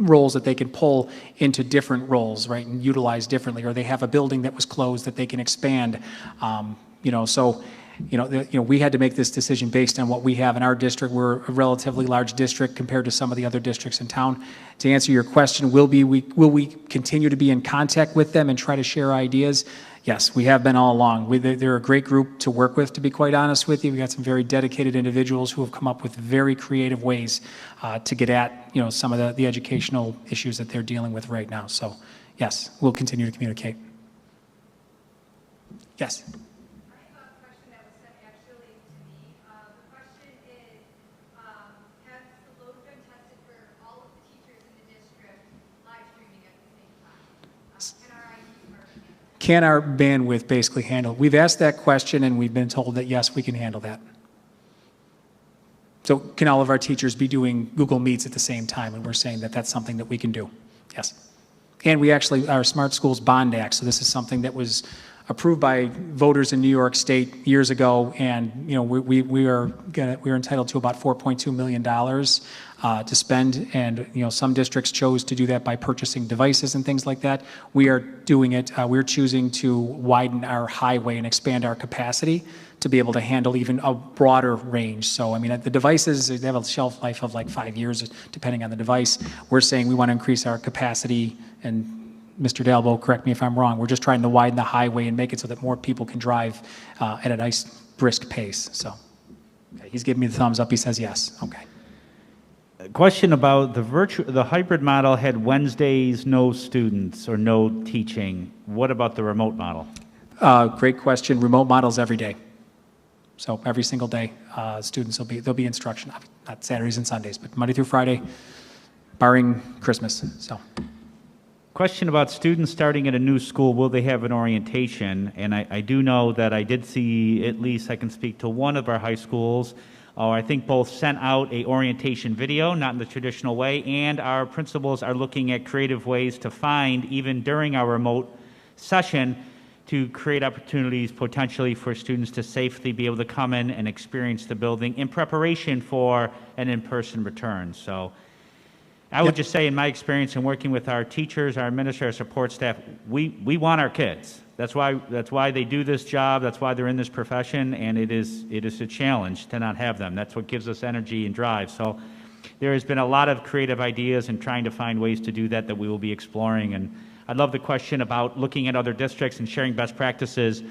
roles that they can pull into different roles, right, and utilize differently, or they have a building that was closed that they can expand. We had to make this decision based on what we have in our district. We're a relatively large district compared to some of the other districts in town. To answer your question, will we continue to be in contact with them and try to share ideas? Yes, we have been all along. They're a great group to work with, to be quite honest with you. We've got some very dedicated individuals who have come up with very creative ways to get at some of the educational issues that they're dealing with right now. So yes, we'll continue to communicate. Yes? I have a question that was sent actually to me. The question is, has the load been tested for all of the teachers in the district live streaming at the same time? Can our IT department handle it? Can our bandwidth basically handle? We've asked that question and we've been told that yes, we can handle that. So can all of our teachers be doing Google Meets at the same time? And we're saying that that's something that we can do. Yes. And we actually, our Smart Schools Bond Act, so this is something that was approved by voters in New York State years ago, and we are entitled to about $4.2 million to spend, and some districts chose to do that by purchasing devices and things like that. We are doing it. We're choosing to widen our highway and expand our capacity to be able to handle even a broader range. So I mean, the devices, they have a shelf life of like 5 years, depending on the device. We're saying we want to increase our capacity, and Mr. Dalbo, correct me if I'm wrong, we're just trying to widen the highway and make it so that more people can drive at a nice, brisk pace. So okay, he's giving me the thumbs up. He says yes. Okay. A question about the hybrid model had Wednesdays no students or no teaching. What about the remote model? Great question. Remote models every day. So every single day, students there'll be instruction, not Saturdays and Sundays, but Monday through Friday, barring Christmas. So. Question about students starting at a new school, will they have an orientation? And I do know that I did see, at least I can speak to one of our high schools, or I think both sent out a orientation video, not in the traditional way, and our principals are looking at creative ways to find, even during our remote session, to create opportunities potentially for students to safely be able to come in and experience the building in preparation for an in-person return. So I would just say, in my experience in working with our teachers, our administrators, support staff, we want our kids. That's why they do this job. That's why they're in this profession, and it is a challenge to not have them. That's what gives us energy and drive. So there has been a lot of creative ideas and trying to find ways to do that we will be exploring. And I love the question about looking at other districts and sharing best practices.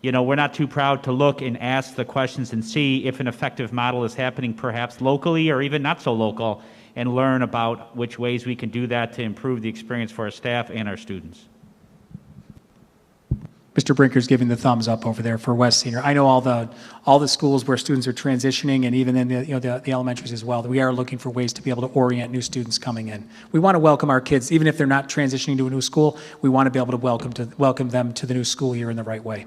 You know, we're not too proud to look and ask the questions and see if an effective model is happening perhaps locally or even not so local, and learn about which ways we can do that to improve the experience for our staff and our students. Mr. Brinker's giving the thumbs up over there for West Senior. I know all the schools where students are transitioning, and even in the elementaries as well, that we are looking for ways to be able to orient new students coming in. We want to welcome our kids, even if they're not transitioning to a new school. We want to be able to welcome them to the new school year in the right way,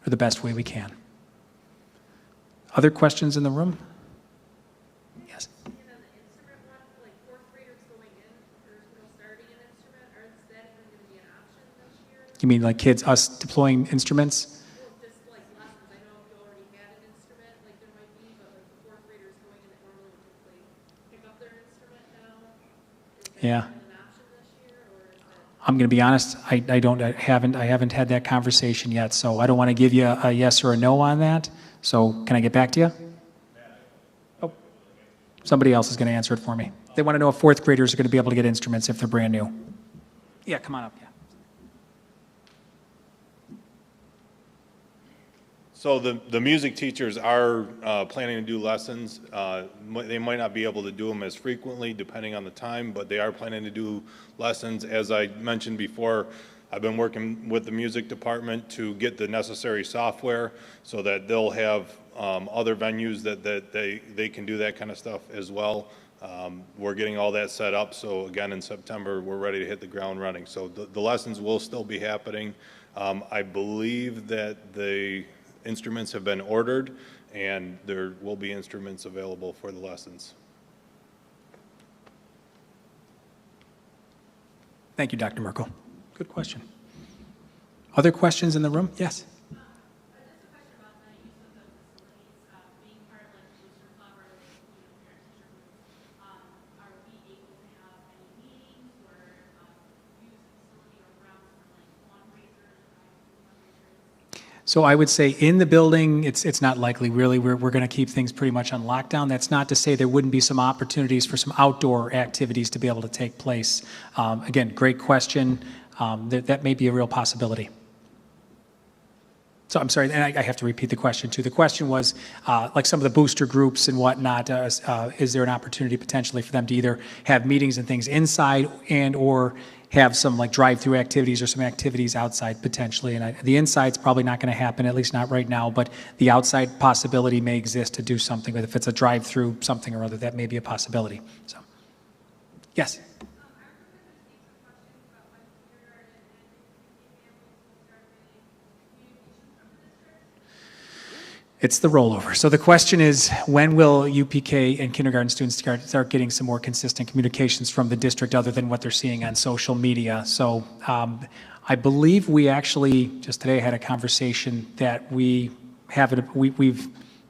or the best way we can. Other questions in the room? Yes. And on the instrument one, like fourth graders going in, or starting an instrument, are that even going to be an option this year? You mean like us deploying instruments? Well, just like lessons, I know if you already had an instrument, like there might be, but like the fourth graders going in that normally would just like pick up their instrument now, is that Yeah. an option this year, or is that? I'm going to be honest, I haven't had that conversation yet, so I don't want to give you a yes or a no on that. So can I get back to you? Oh, somebody else is going to answer it for me. They want to know if fourth graders are going to be able to get instruments if they're brand new. Yeah, come on up. Yeah. So the music teachers are planning to do lessons. They might not be able to do them as frequently depending on the time, but they are planning to do lessons. As I mentioned before, I've been working with the music department to get the necessary software so that they'll have other venues that they can do that kind of stuff as well. We're getting all that set up, so again in September we're ready to hit the ground running. So the lessons will still be happening. I believe that the instruments have been ordered and there will be instruments available for the lessons. Thank you, Dr. Merkel. Good question. Other questions in the room? Yes. Just a question about the use of the facilities, being part of like the booster club or the parent-teacher group. Are we able to have any meetings or use the facility or grounds for like fundraisers or fundraisers? So I would say in the building, it's not likely, really. We're going to keep things pretty much on lockdown. That's not to say there wouldn't be some opportunities for some outdoor activities to be able to take place. Again, great question. That may be a real possibility. So I'm sorry, and I have to repeat the question too. The question was, like some of the booster groups and whatnot, is there an opportunity potentially for them to either have meetings and things inside and or have some like drive-through activities or some activities outside potentially? And the inside's probably not going to happen, at least not right now, but the outside possibility may exist to do something with. If it's a drive-through something or other, that may be a possibility. So, yes. It's the rollover. So the question is, when will UPK and kindergarten students start getting some more consistent communications from the district other than what they're seeing on social media? So I believe we actually just today had a conversation that we've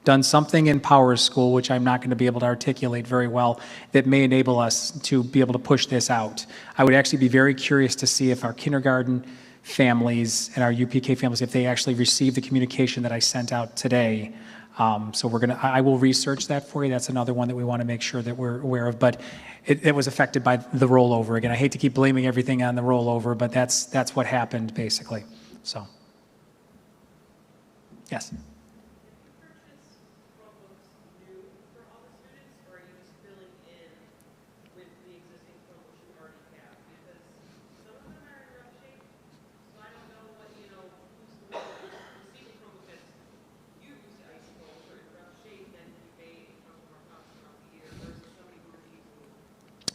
done something in Power School, which I'm not going to be able to articulate very well, that may enable us to be able to push this out. I would actually be very curious to see if our kindergarten families and our UPK families, if they actually receive the communication that I sent out today. So I will research that for you. That's another one that we want to make sure that we're aware of. But it was affected by the rollover. Again, I hate to keep blaming everything on the rollover, but that's what happened basically. So, yes.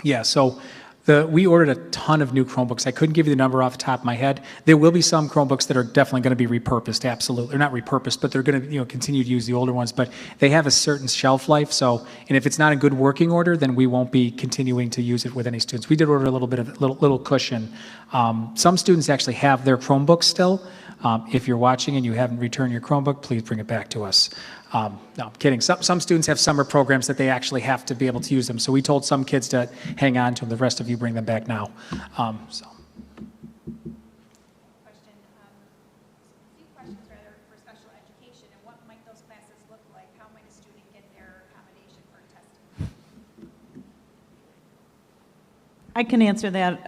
Yeah, so We ordered a ton of new Chromebooks. I couldn't give you the number off the top of my head. There will be some Chromebooks that are definitely going to be repurposed, absolutely. Or not repurposed, but they're going to continue to use the older ones. But they have a certain shelf life. So, and if it's not in good working order, then we won't be continuing to use it with any students. We did order a little bit of little cushion. Some students actually have their Chromebooks still. If you're watching and you haven't returned your Chromebook, please bring it back to us. No, I'm kidding. Some students have summer programs that they actually have to be able to use them. So we told some kids to hang on to them. The rest of you bring them back now. Question, a few questions rather for special education, and what might those classes look like? How might a student get their accommodation for testing? I can answer that.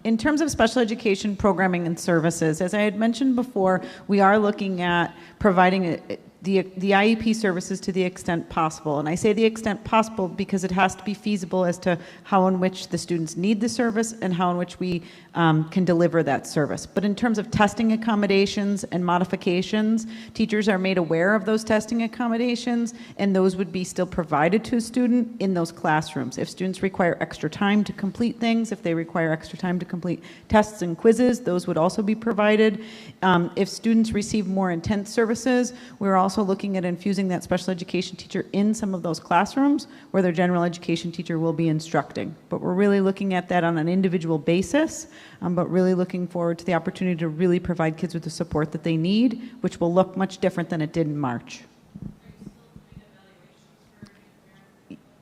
In terms of special education programming and services, as I had mentioned before, we are looking at providing the IEP services to the extent possible. And I say the extent possible because it has to be feasible as to how in which the students need the service and how in which we can deliver that service. But in terms of testing accommodations and modifications, teachers are made aware of those testing accommodations, and those would be still provided to a student in those classrooms. If students require extra time to complete things, if they require extra time to complete tests and quizzes, those would also be provided. If students receive more intense services, we're also looking at infusing that special education teacher in some of those classrooms where their general education teacher will be instructing. But we're really looking at that on an individual basis, but really looking forward to the opportunity to really provide kids with the support that they need, which will look much different than it did in March.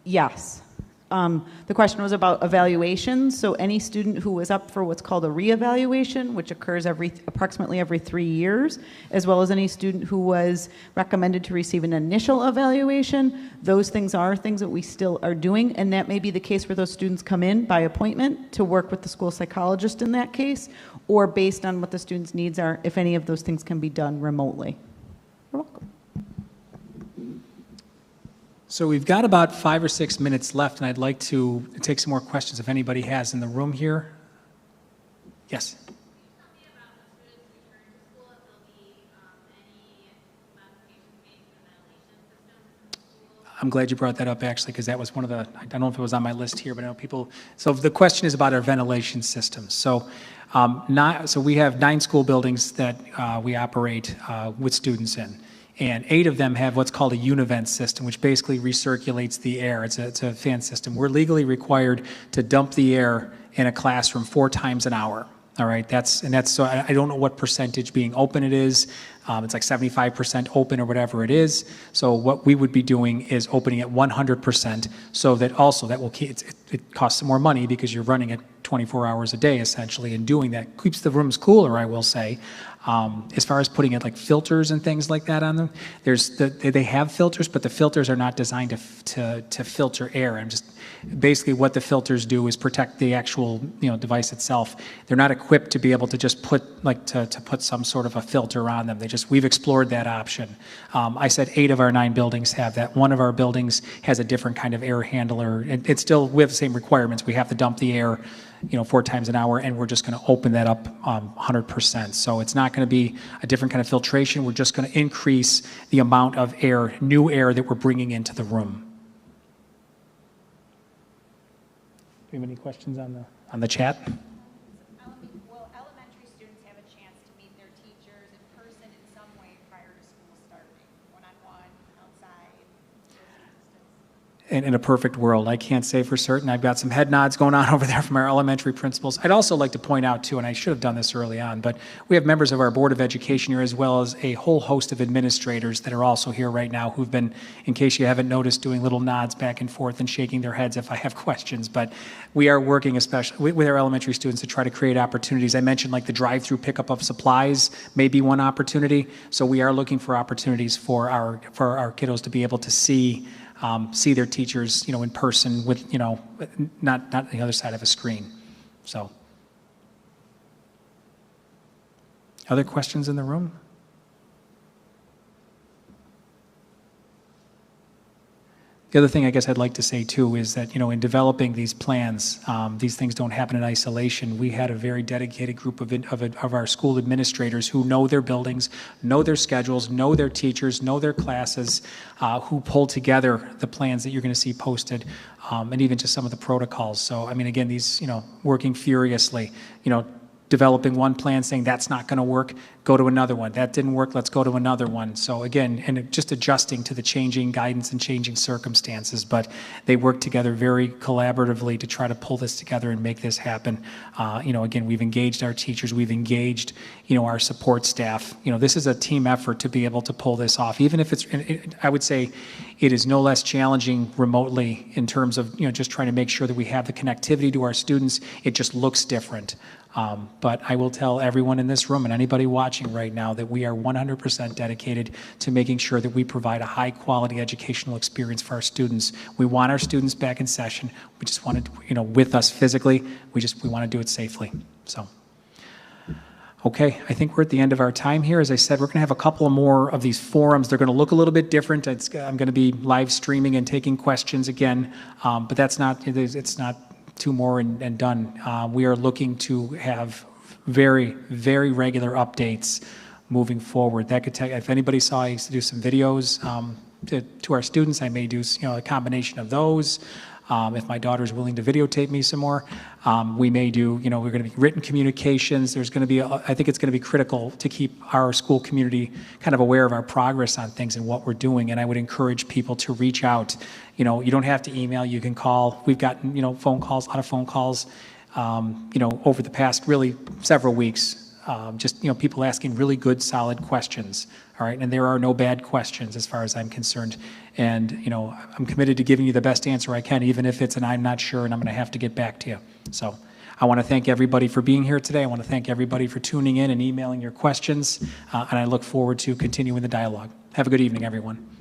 Yes. The question was about evaluations. So any student who was up for what's called a reevaluation, which occurs approximately every 3 years, as well as any student who was recommended to receive an initial evaluation, those things are things that we still are doing, and that may be the case where those students come in by appointment to work with the school psychologist in that case, or based on what the student's needs are, if any of those things can be done remotely. You're welcome. So we've got about 5 or 6 minutes left, and I'd like to take some more questions if anybody has in the room here. Yes? Can you tell me about when students return to school, if there'll be any modifications made to the ventilation systems in the school? I'm glad you brought that up, actually, because that was one of the, I don't know if it was on my list here, but I know people, so the question is about our ventilation systems. So, so we have 9 school buildings that we operate with students in. And 8 of them have what's called a univent system, which basically recirculates the air. It's a fan system. We're legally required to dump the air in a classroom 4 times an hour. All right, that's so I don't know what percentage being open it is. It's like 75% open or whatever it is. So what we would be doing is opening at 100%, so that also that will keep it costs some more money because you're running it 24 hours a day essentially, and doing that keeps the rooms cooler, I will say. As far as putting it like filters and things like that on them, they have filters, but the filters are not designed to filter air. And just basically what the filters do is protect the actual device itself. They're not equipped to be able to just put to put some sort of a filter on them. We've explored that option. I said 8 of our 9 buildings have that. One of our buildings has a different kind of air handler. It's still, we have the same requirements. We have to dump the air 4 times an hour, and we're just going to open that up 100%. So it's not going to be a different kind of filtration. We're just going to increase the amount of air, new air that we're bringing into the room. Do you have any questions on the chat? Will elementary students have a chance to meet their teachers in person in some way prior to school starting? One-on-one, outside, social distance? In a perfect world, I can't say for certain. I've got some head nods going on over there from our elementary principals. I'd also like to point out too, and I should have done this early on, but we have members of our Board of Education here, as well as a whole host of administrators that are also here right now who've been, in case you haven't noticed, doing little nods back and forth and shaking their heads if I have questions. But we are working especially with our elementary students to try to create opportunities. I mentioned like the drive-through pickup of supplies may be one opportunity. So we are looking for opportunities for our kiddos to be able to see their teachers, in person with, not on the other side of a screen. So, other questions in the room? The other thing I guess I'd like to say too is that, in developing these plans, these things don't happen in isolation. We had a very dedicated group of our school administrators who know their buildings, know their schedules, know their teachers, know their classes, who pulled together the plans that you're going to see posted, and even just some of the protocols. So, I mean, again, these, working furiously, developing one plan, saying that's not going to work, go to another one. That didn't work, let's go to another one. So again, and just adjusting to the changing guidance and changing circumstances, but they work together very collaboratively to try to pull this together and make this happen. Again, we've engaged our teachers, we've engaged, our support staff. This is a team effort to be able to pull this off, even if I would say it is no less challenging remotely in terms of, just trying to make sure that we have the connectivity to our students. It just looks different. But I will tell everyone in this room and anybody watching right now that we are 100% dedicated to making sure that we provide a high-quality educational experience for our students. We want our students back in session. We just want to, with us physically. We want to do it safely. So, okay, I think we're at the end of our time here. As I said, we're going to have a couple more of these forums. They're going to look a little bit different. I'm going to be live streaming and taking questions again, but it's not 2 more and done. We are looking to have very, very regular updates moving forward. That could take, if anybody saw, I used to do some videos to our students. I may do a combination of those. If my daughter's willing to videotape me some more, we may do, we're going to be written communications. There's going to be, I think it's going to be critical to keep our school community kind of aware of our progress on things and what we're doing. And I would encourage people to reach out. You don't have to email, you can call. We've gotten, phone calls, a lot of phone calls, over the past really several weeks. Just, people asking really good, solid questions, all right? And there are no bad questions as far as I'm concerned. And, I'm committed to giving you the best answer I can, even if it's an I'm not sure and I'm going to have to get back to you. So I want to thank everybody for being here today. I want to thank everybody for tuning in and emailing your questions. And I look forward to continuing the dialogue. Have a good evening, everyone.